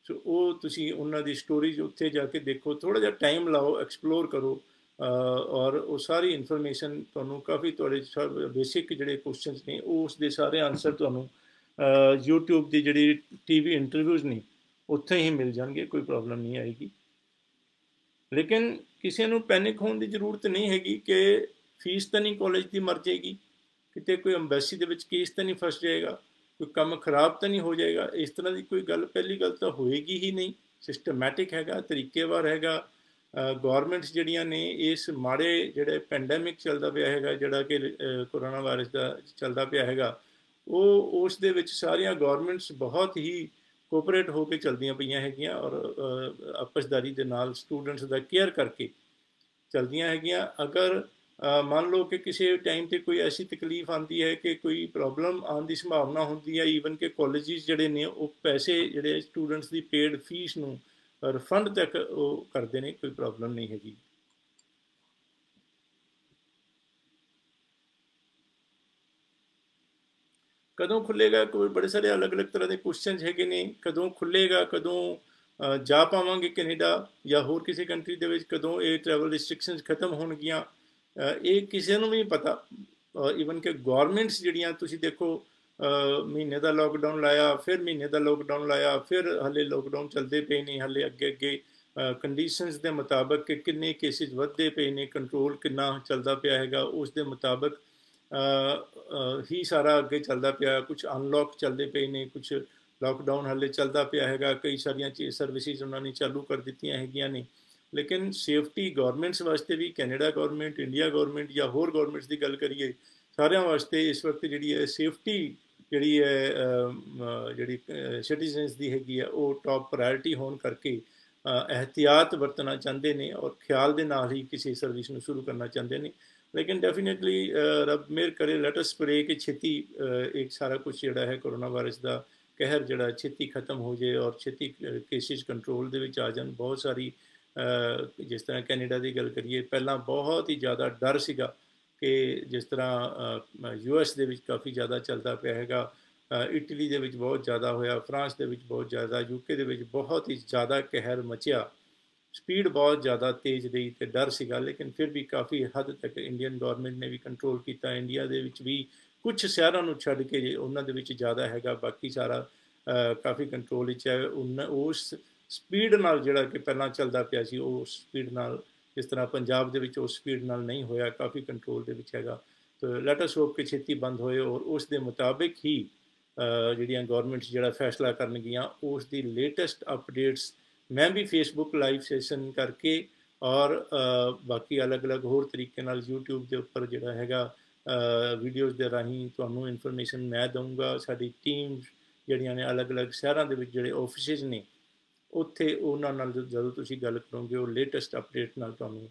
ਸੋ ਉਹ ਤੁਸੀਂ ਉਹਨਾਂ ਦੀ ਸਟੋਰੀਜ਼ ਉੱਥੇ ਜਾ ਕੇ ਦੇਖੋ, ਥੋੜ੍ਹਾ ਜਿਹਾ ਟਾਈਮ ਲਾਓ, ਐਕਸਪਲੋਰ ਕਰੋ, ਔਰ ਉਹ ਸਾਰੀ ਇਨਫੋਰਮੇਸ਼ਨ ਤੁਹਾਨੂੰ ਕਾਫੀ ਤੁਹਾਡੇ ਬੇਸਿਕ ਜਿਹੜੇ ਕੁਐਸਚਨਸ ਨੇ ਉਸ ਦੇ ਸਾਰੇ ਆਨਸਰ ਤੁਹਾਨੂੰ YouTube ਦੀ ਜਿਹੜੀ ਟੀਵੀ ਇੰਟਰਵਿਊਜ਼ ਨੇ ਉੱਥੇ ਹੀ ਮਿਲ ਜਾਣਗੇ, ਕੋਈ ਪ੍ਰੋਬਲਮ ਨਹੀਂ ਆਏਗੀ। ਲੇਕਿਨ ਕਿਸੇ ਨੂੰ ਪੈਨਿਕ ਹੋਣ ਦੀ ਜ਼ਰੂਰਤ ਨਹੀਂ ਹੈਗੀ ਕਿ ਫੀਸ ਤਾਂ ਨਹੀਂ ਕਾਲਜ ਦੀ ਮਰ ਜਾਏਗੀ, ਕਿਤੇ ਕੋਈ ਅੰਬੈਸੀ ਦੇ ਵਿੱਚ ਕੇਸ ਤਾਂ ਨਹੀਂ ਫਸ ਜਾਏਗਾ, ਕੋਈ ਕੰਮ ਖਰਾਬ ਤਾਂ ਨਹੀਂ ਹੋ ਜਾਏਗਾ, ਇਸ ਤਰ੍ਹਾਂ ਦੀ ਕੋਈ ਗੱਲ ਪਹਿਲੀ ਗੱਲ ਤਾਂ ਹੋਏਗੀ ਹੀ ਨਹੀਂ। ਸਿਸਟਮੈਟਿਕ ਹੈਗਾ, ਤਰੀਕੇਵਾਰ ਹੈਗਾ। ਗੌਰਮੈਂਟਸ ਜਿਹੜੀਆਂ ਨੇ ਇਸ ਮਾੜੇ ਜਿਹੜੇ ਪੈਂਡੈਮਿਕ ਚੱਲਦਾ ਪਿਆ ਹੈਗਾ, ਜਿਹੜਾ ਕਿ ਕੋਰੋਨਾ ਵਾਇਰਸ ਦਾ ਚੱਲਦਾ ਪਿਆ ਹੈਗਾ, ਉਹ ਉਸ ਦੇ ਵਿੱਚ ਸਾਰੀਆਂ ਗੌਰਮੈਂਟਸ ਬਹੁਤ ਹੀ ਕੋਆਪਰੇਟ ਹੋ ਕੇ ਚਲਦੀਆਂ ਪਈਆਂ ਹੈਗੀਆਂ ਔਰ ਆਪਸਦਾਰੀ ਦੇ ਨਾਲ ਸਟੂਡੈਂਟਸ ਦਾ ਕੇਅਰ ਕਰਕੇ ਚਲਦੀਆਂ ਹੈਗੀਆਂ। ਅਗਰ ਮੰਨ ਲਓ ਕਿ ਕਿਸੇ ਟਾਈਮ 'ਤੇ ਕੋਈ ਐਸੀ ਤਕਲੀਫ ਆਉਂਦੀ ਹੈ ਕਿ ਕੋਈ ਪ੍ਰੋਬਲਮ ਆਉਣ ਦੀ ਸੰਭਾਵਨਾ ਹੁੰਦੀ ਹੈ, ਈਵਨ ਕਿ ਕਾਲਜਿਸ ਜਿਹੜੇ ਨੇ ਉਹ ਪੈਸੇ ਜਿਹੜੇ ਸਟੂਡੈਂਟਸ ਦੀ ਪੇਡ ਫੀਸ ਨੂੰ ਰਿਫੰਡ ਤੱਕ ਉਹ ਕਰਦੇ ਨੇ, ਕੋਈ ਪ੍ਰੋਬਲਮ ਨਹੀਂ ਹੈਗੀ। ਕਦੋਂ ਖੁੱਲ੍ਹੇਗਾ, ਕੋਈ ਬੜੇ ਸਾਰੇ ਅਲੱਗ-ਅਲੱਗ ਤਰ੍ਹਾਂ ਦੇ ਕੁਐਸਚਨਸ ਹੈਗੇ ਨੇ। ਕਦੋਂ ਖੁੱਲ੍ਹੇਗਾ, ਕਦੋਂ ਜਾ ਪਾਵਾਂਗੇ ਕੈਨੇਡਾ ਜਾਂ ਹੋਰ ਕਿਸੇ ਕੰਟਰੀ ਦੇ ਵਿੱਚ, ਕਦੋਂ ਇਹ ਟਰੈਵਲ ਰਿਸਟ੍ਰਿਕਸ਼ਨਸ ਖਤਮ ਹੋਣਗੀਆਂ, ਇਹ ਕਿਸੇ ਨੂੰ ਵੀ ਨਹੀਂ ਪਤਾ। ਈਵਨ ਕਿ ਗੌਰਮੈਂਟਸ ਜਿਹੜੀਆਂ ਤੁਸੀਂ ਦੇਖੋ, ਮਹੀਨੇ ਦਾ ਲੋਕਡਾਊਨ ਲਾਇਆ, ਫਿਰ ਮਹੀਨੇ ਦਾ ਲੋਕਡਾਊਨ ਲਾਇਆ, ਫਿਰ ਹਾਲੇ ਲੋਕਡਾਊਨ ਚੱਲਦੇ ਪਏ ਨੇ, ਹਾਲੇ ਅੱਗੇ ਕੰਡੀਸ਼ਨਸ ਦੇ ਮੁਤਾਬਕ ਕਿ ਕਿੰਨੇ ਕੇਸਿਸ ਵੱਧਦੇ ਪਏ ਨੇ, ਕੰਟਰੋਲ ਕਿੰਨਾ ਚੱਲਦਾ ਪਿਆ ਹੈਗਾ, ਉਸ ਦੇ ਮੁਤਾਬਕ ਹੀ ਸਾਰਾ ਅੱਗੇ ਚੱਲਦਾ ਪਿਆ। ਕੁਝ ਅਨਲੌਕ ਚੱਲਦੇ ਪਏ ਨੇ, ਕੁਝ ਲੋਕਡਾਊਨ ਹਾਲੇ ਚੱਲਦਾ ਪਿਆ ਹੈਗਾ, ਕਈ ਸਾਰੀਆਂ ਸਰਵਿਸਿਜ਼ ਉਹਨਾਂ ਨੇ ਚਾਲੂ ਕਰ ਦਿੱਤੀਆਂ ਹੈਗੀਆਂ ਨੇ। ਲੇਕਿਨ ਸੇਫਟੀ ਗੌਰਮੈਂਟਸ ਵਾਸਤੇ ਵੀ, ਕੈਨੇਡਾ ਗੌਰਮੈਂਟ, ਇੰਡੀਆ ਗੌਰਮੈਂਟ ਜਾਂ ਹੋਰ ਗੌਰਮੈਂਟਸ ਦੀ ਗੱਲ ਕਰੀਏ, ਸਾਰਿਆਂ ਵਾਸਤੇ ਇਸ ਵਕਤ ਜਿਹੜੀ ਹੈ ਸੇਫਟੀ ਜਿਹੜੀ ਹੈ ਜਿਹੜੀ ਸਿਟੀਜ਼ਨਸ ਦੀ ਹੈਗੀ ਹੈ ਉਹ ਟੌਪ ਪ੍ਰਾਇਰਟੀ ਹੋਣ ਕਰਕੇ ਇਹਤਿਆਤ ਵਰਤਣਾ ਚਾਹੁੰਦੇ ਨੇ ਔਰ ਖਿਆਲ ਦੇ ਨਾਲ ਹੀ ਕਿਸੇ ਸਰਵਿਸ ਨੂੰ ਸ਼ੁਰੂ ਕਰਨਾ ਚਾਹੁੰਦੇ ਨੇ। ਲੇਕਿਨ ਡੈਫੀਨੇਟਲੀ ਰੱਬ ਮਿਹਰ ਕਰੇ, ਲੈਟ ਅਸ ਪ੍ਰੇ ਕਿ ਛੇਤੀ ਇੱਕ ਸਾਰਾ ਕੁਝ ਜਿਹੜਾ ਹੈ ਕੋਰੋਨਾ ਵਾਇਰਸ ਦਾ ਕਹਿਰ ਜਿਹੜਾ ਛੇਤੀ ਖਤਮ ਹੋ ਜਾਏ ਔਰ ਛੇਤੀ ਕੇਸਿਸ ਕੰਟਰੋਲ ਦੇ ਵਿੱਚ ਆ ਜਾਣ। ਬਹੁਤ ਸਾਰੀ ਜਿਸ ਤਰ੍ਹਾਂ ਕੈਨੇਡਾ ਦੀ ਗੱਲ ਕਰੀਏ, ਪਹਿਲਾਂ ਬਹੁਤ ਹੀ ਜ਼ਿਆਦਾ ਡਰ ਸੀਗਾ ਕਿ ਜਿਸ ਤਰ੍ਹਾਂ US ਦੇ ਵਿੱਚ ਕਾਫੀ ਜ਼ਿਆਦਾ ਚੱਲਦਾ ਪਿਆ ਹੈਗਾ, ਇਟਲੀ ਦੇ ਵਿੱਚ ਬਹੁਤ ਜ਼ਿਆਦਾ ਹੋਇਆ, ਫਰਾਂਸ ਦੇ ਵਿੱਚ ਬਹੁਤ ਜ਼ਿਆਦਾ, UK ਦੇ ਵਿੱਚ ਬਹੁਤ ਹੀ ਜ਼ਿਆਦਾ ਕਹਿਰ ਮਚਿਆ, ਸਪੀਡ ਬਹੁਤ ਜ਼ਿਆਦਾ ਤੇਜ਼ ਰਹੀ ਅਤੇ ਡਰ ਸੀਗਾ। ਲੇਕਿਨ ਫਿਰ ਵੀ ਕਾਫੀ ਹੱਦ ਤੱਕ ਇੰਡੀਅਨ ਗੌਰਮੈਂਟ ਨੇ ਵੀ ਕੰਟਰੋਲ ਕੀਤਾ। ਇੰਡੀਆ ਦੇ ਵਿੱਚ ਵੀ ਕੁਝ ਸ਼ਹਿਰਾਂ ਨੂੰ ਛੱਡ ਕੇ ਉਹਨਾਂ ਦੇ ਵਿੱਚ ਜ਼ਿਆਦਾ ਹੈਗਾ, ਬਾਕੀ ਸਾਰਾ ਕਾਫੀ ਕੰਟਰੋਲ ਵਿੱਚ ਹੈ। ਉਸ ਸਪੀਡ ਨਾਲ ਜਿਹੜਾ ਕਿ ਪਹਿਲਾਂ ਚੱਲਦਾ ਪਿਆ ਸੀ, ਉਸ ਸਪੀਡ ਨਾਲ, ਜਿਸ ਤਰ੍ਹਾਂ ਪੰਜਾਬ ਦੇ ਵਿੱਚ ਉਸ ਸਪੀਡ ਨਾਲ ਨਹੀਂ ਹੋਇਆ, ਕਾਫੀ ਕੰਟਰੋਲ ਦੇ ਵਿੱਚ ਹੈਗਾ। ਤਾਂ ਲੈਟ ਅਸ ਹੋਪ ਕਿ ਛੇਤੀ ਬੰਦ ਹੋਏ ਔਰ ਉਸ ਦੇ ਮੁਤਾਬਿਕ ਹੀ ਜਿਹੜੀਆਂ ਗੌਰਮੈਂਟਸ ਜਿਹੜਾ ਫੈਸਲਾ ਕਰਨਗੀਆਂ, ਉਸ ਦੀ ਲੇਟੈਸਟ ਅਪਡੇਟਸ ਮੈਂ ਵੀ ਫੇਸਬੁੱਕ ਲਾਈਵ ਸੈਸ਼ਨ ਕਰਕੇ ਔਰ ਬਾਕੀ ਅਲੱਗ-ਅਲੱਗ ਹੋਰ ਤਰੀਕੇ ਨਾਲ YouTube ਦੇ ਉੱਪਰ ਜਿਹੜਾ ਹੈਗਾ ਵੀਡੀਓਜ਼ ਦੇ ਰਾਹੀਂ ਤੁਹਾਨੂੰ ਇਨਫੋਰਮੇਸ਼ਨ ਮੈਂ ਦਊਂਗਾ। ਸਾਡੀ ਟੀਮ ਜਿਹੜੀਆਂ ਨੇ ਅਲੱਗ-ਅਲੱਗ ਸ਼ਹਿਰਾਂ ਦੇ ਵਿੱਚ ਜਿਹੜੇ ਆਫਿਸਿਜ਼ ਨੇ, ਉੱਥੇ ਉਹਨਾਂ ਨਾਲ ਜਦੋਂ ਤੁਸੀਂ ਗੱਲ ਕਰੋਗੇ ਉਹ ਲੇਟੈਸਟ ਅਪਡੇਟ ਨਾਲ ਤੁਹਾਨੂੰ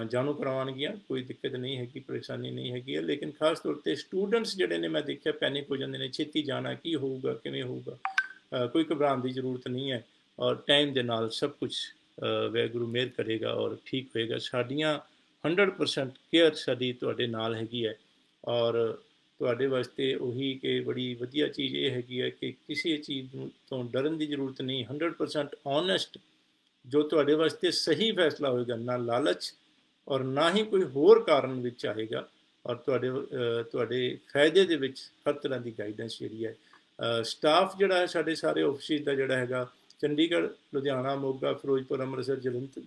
ਜਾਣੂ ਕਰਵਾਉਣਗੀਆਂ। ਕੋਈ ਦਿੱਕਤ ਨਹੀਂ ਹੈਗੀ, ਪਰੇਸ਼ਾਨੀ ਨਹੀਂ ਹੈਗੀ ਹੈ। ਲੇਕਿਨ ਖਾਸ ਤੌਰ 'ਤੇ ਸਟੂਡੈਂਟਸ ਜਿਹੜੇ ਨੇ ਮੈਂ ਦੇਖਿਆ ਪੈਨਿਕ ਹੋ ਜਾਂਦੇ ਨੇ, ਛੇਤੀ ਜਾਣਾ, ਕੀ ਹੋਊਗਾ, ਕਿਵੇਂ ਹੋਊਗਾ। ਕੋਈ ਘਬਰਾਉਣ ਦੀ ਜ਼ਰੂਰਤ ਨਹੀਂ ਹੈ ਔਰ ਟਾਈਮ ਦੇ ਨਾਲ ਸਭ ਕੁਝ ਵਾਹਿਗੁਰੂ ਮਿਹਰ ਕਰੇਗਾ ਔਰ ਠੀਕ ਹੋਏਗਾ। ਸਾਡੀਆਂ 100% ਕੇਅਰ ਸਾਡੀ ਤੁਹਾਡੇ ਨਾਲ ਹੈਗੀ ਹੈ ਔਰ ਤੁਹਾਡੇ ਵਾਸਤੇ ਉਹੀ ਕਿ ਬੜੀ ਵਧੀਆ ਚੀਜ਼ ਇਹ ਹੈਗੀ ਹੈ ਕਿ ਕਿਸੇ ਚੀਜ਼ ਤੋਂ ਡਰਨ ਦੀ ਜ਼ਰੂਰਤ ਨਹੀਂ। 100% ਓਨੈਸਟ ਜੋ ਤੁਹਾਡੇ ਵਾਸਤੇ ਸਹੀ ਫੈਸਲਾ ਹੋਏਗਾ, ਨਾ ਲਾਲਚ ਔਰ ਨਾ ਹੀ ਕੋਈ ਹੋਰ ਕਾਰਨ ਵਿੱਚ ਆਏਗਾ ਔਰ ਤੁਹਾਡੇ ਫਾਇਦੇ ਦੇ ਵਿੱਚ ਹਰ ਤਰ੍ਹਾਂ ਦੀ ਗਾਈਡੈਂਸ ਜਿਹੜੀ ਹੈ। ਸਟਾਫ ਜਿਹੜਾ ਹੈ ਸਾਡੇ ਸਾਰੇ ਆਫਿਸ ਦਾ ਜਿਹੜਾ ਹੈਗਾ ਚੰਡੀਗੜ੍ਹ, ਲੁਧਿਆਣਾ, ਮੋਗਾ, ਫਿਰੋਜ਼ਪੁਰ, ਅੰਮ੍ਰਿਤਸਰ,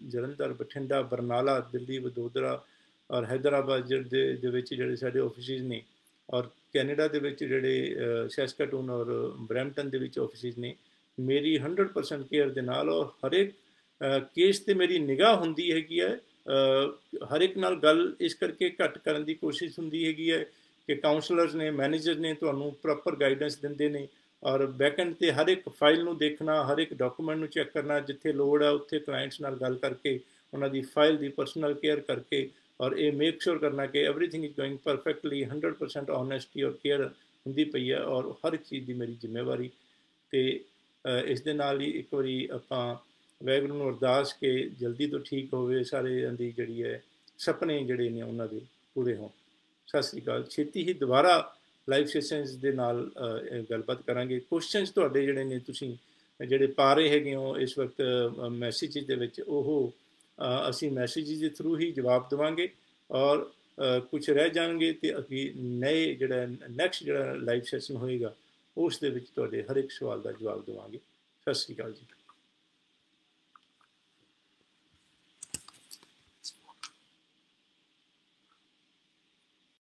ਜਲੰਧਰ, ਬਠਿੰਡਾ, ਬਰਨਾਲਾ, ਦਿੱਲੀ, ਵਡੋਦਰਾ ਔਰ ਹੈਦਰਾਬਾਦ ਦੇ ਵਿੱਚ ਜਿਹੜੇ ਸਾਡੇ ਆਫਿਸਿਜ਼ ਨੇ ਔਰ ਕੈਨੇਡਾ ਦੇ ਵਿੱਚ ਜਿਹੜੇ ਸੈਸਕਾਟੂਨ ਔਰ ਬਰੈਂਪਟਨ ਦੇ ਵਿੱਚ ਆਫਿਸਿਜ਼ ਨੇ, ਮੇਰੀ 100% ਕੇਅਰ ਦੇ ਨਾਲ ਔਰ ਹਰੇਕ ਕੇਸ 'ਤੇ ਮੇਰੀ ਨਿਗਾਹ ਹੁੰਦੀ ਹੈਗੀ ਹੈ। ਹਰ ਇੱਕ ਨਾਲ ਗੱਲ ਇਸ ਕਰਕੇ ਘੱਟ ਕਰਨ ਦੀ ਕੋਸ਼ਿਸ਼ ਹੁੰਦੀ ਹੈਗੀ ਹੈ ਕਿ ਕਾਉਂਸਲਰਸ ਨੇ, ਮੈਨੇਜਰ ਨੇ ਤੁਹਾਨੂੰ ਪ੍ਰੋਪਰ ਗਾਈਡੈਂਸ ਦਿੰਦੇ ਨੇ ਔਰ ਬੈਕਐਂਡ 'ਤੇ ਹਰ ਇੱਕ ਫਾਈਲ ਨੂੰ ਦੇਖਣਾ, ਹਰ ਇੱਕ ਡਾਕੂਮੈਂਟ ਨੂੰ ਚੈੱਕ ਕਰਨਾ, ਜਿੱਥੇ ਲੋੜ ਹੈ ਉੱਥੇ ਕਲਾਇੰਟਸ ਨਾਲ ਗੱਲ ਕਰਕੇ ਉਹਨਾਂ ਦੀ ਫਾਈਲ ਦੀ ਪਰਸਨਲ ਕੇਅਰ ਕਰਕੇ ਔਰ ਇਹ ਮੇਕ ਸ਼ੋਰ ਕਰਨਾ ਕਿ everything is going perfectly 100% honesty ਔਰ ਕੇਅਰ ਹੁੰਦੀ ਪਈ ਹੈ ਔਰ ਹਰ ਇੱਕ ਚੀਜ਼ ਦੀ ਮੇਰੀ ਜ਼ਿੰਮੇਵਾਰੀ। ਅਤੇ ਇਸ ਦੇ ਨਾਲ ਹੀ ਇੱਕ ਵਾਰੀ ਆਪਾਂ ਵਾਹਿਗੁਰੂ ਨੂੰ ਅਰਦਾਸ ਕਿ ਜਲਦੀ ਤੋਂ ਠੀਕ ਹੋਵੇ, ਸਾਰਿਆਂ ਦੀ ਜਿਹੜੀ ਹੈ ਸੁਪਨੇ ਜਿਹੜੇ ਨੇ ਉਹਨਾਂ ਦੇ ਪੂਰੇ ਹੋਣ। ਸਤਿ ਸ਼੍ਰੀ ਅਕਾਲ। ਛੇਤੀ ਹੀ ਦੁਬਾਰਾ ਲਾਈਵ ਸੈਸ਼ਨਸ ਦੇ ਨਾਲ ਗੱਲਬਾਤ ਕਰਾਂਗੇ। ਕੁਐਸਚਨਸ ਤੁਹਾਡੇ ਜਿਹੜੇ ਨੇ ਤੁਸੀਂ ਜਿਹੜੇ ਪਾ ਰਹੇ ਹੈਗੇ ਹੋ ਇਸ ਵਕਤ ਮੈਸੇਜ ਦੇ ਵਿੱਚ, ਉਹ ਅਸੀਂ ਮੈਸੇਜ ਦੇ ਥਰੂ ਹੀ ਜਵਾਬ ਦੇਵਾਂਗੇ ਔਰ ਕੁਝ ਰਹਿ ਜਾਣਗੇ ਤੇ ਅੱਗੇ ਨਏ ਜਿਹੜਾ ਨੈਕਸਟ ਜਿਹੜਾ ਲਾਈਵ ਸੈਸ਼ਨ ਹੋਏਗਾ ਉਸ ਦੇ ਵਿੱਚ ਤੁਹਾਡੇ ਹਰ ਇੱਕ ਸਵਾਲ ਦਾ ਜਵਾਬ ਦੇਵਾਂਗੇ। ਸਤਿ ਸ਼੍ਰੀ ਅਕਾਲ ਜੀ।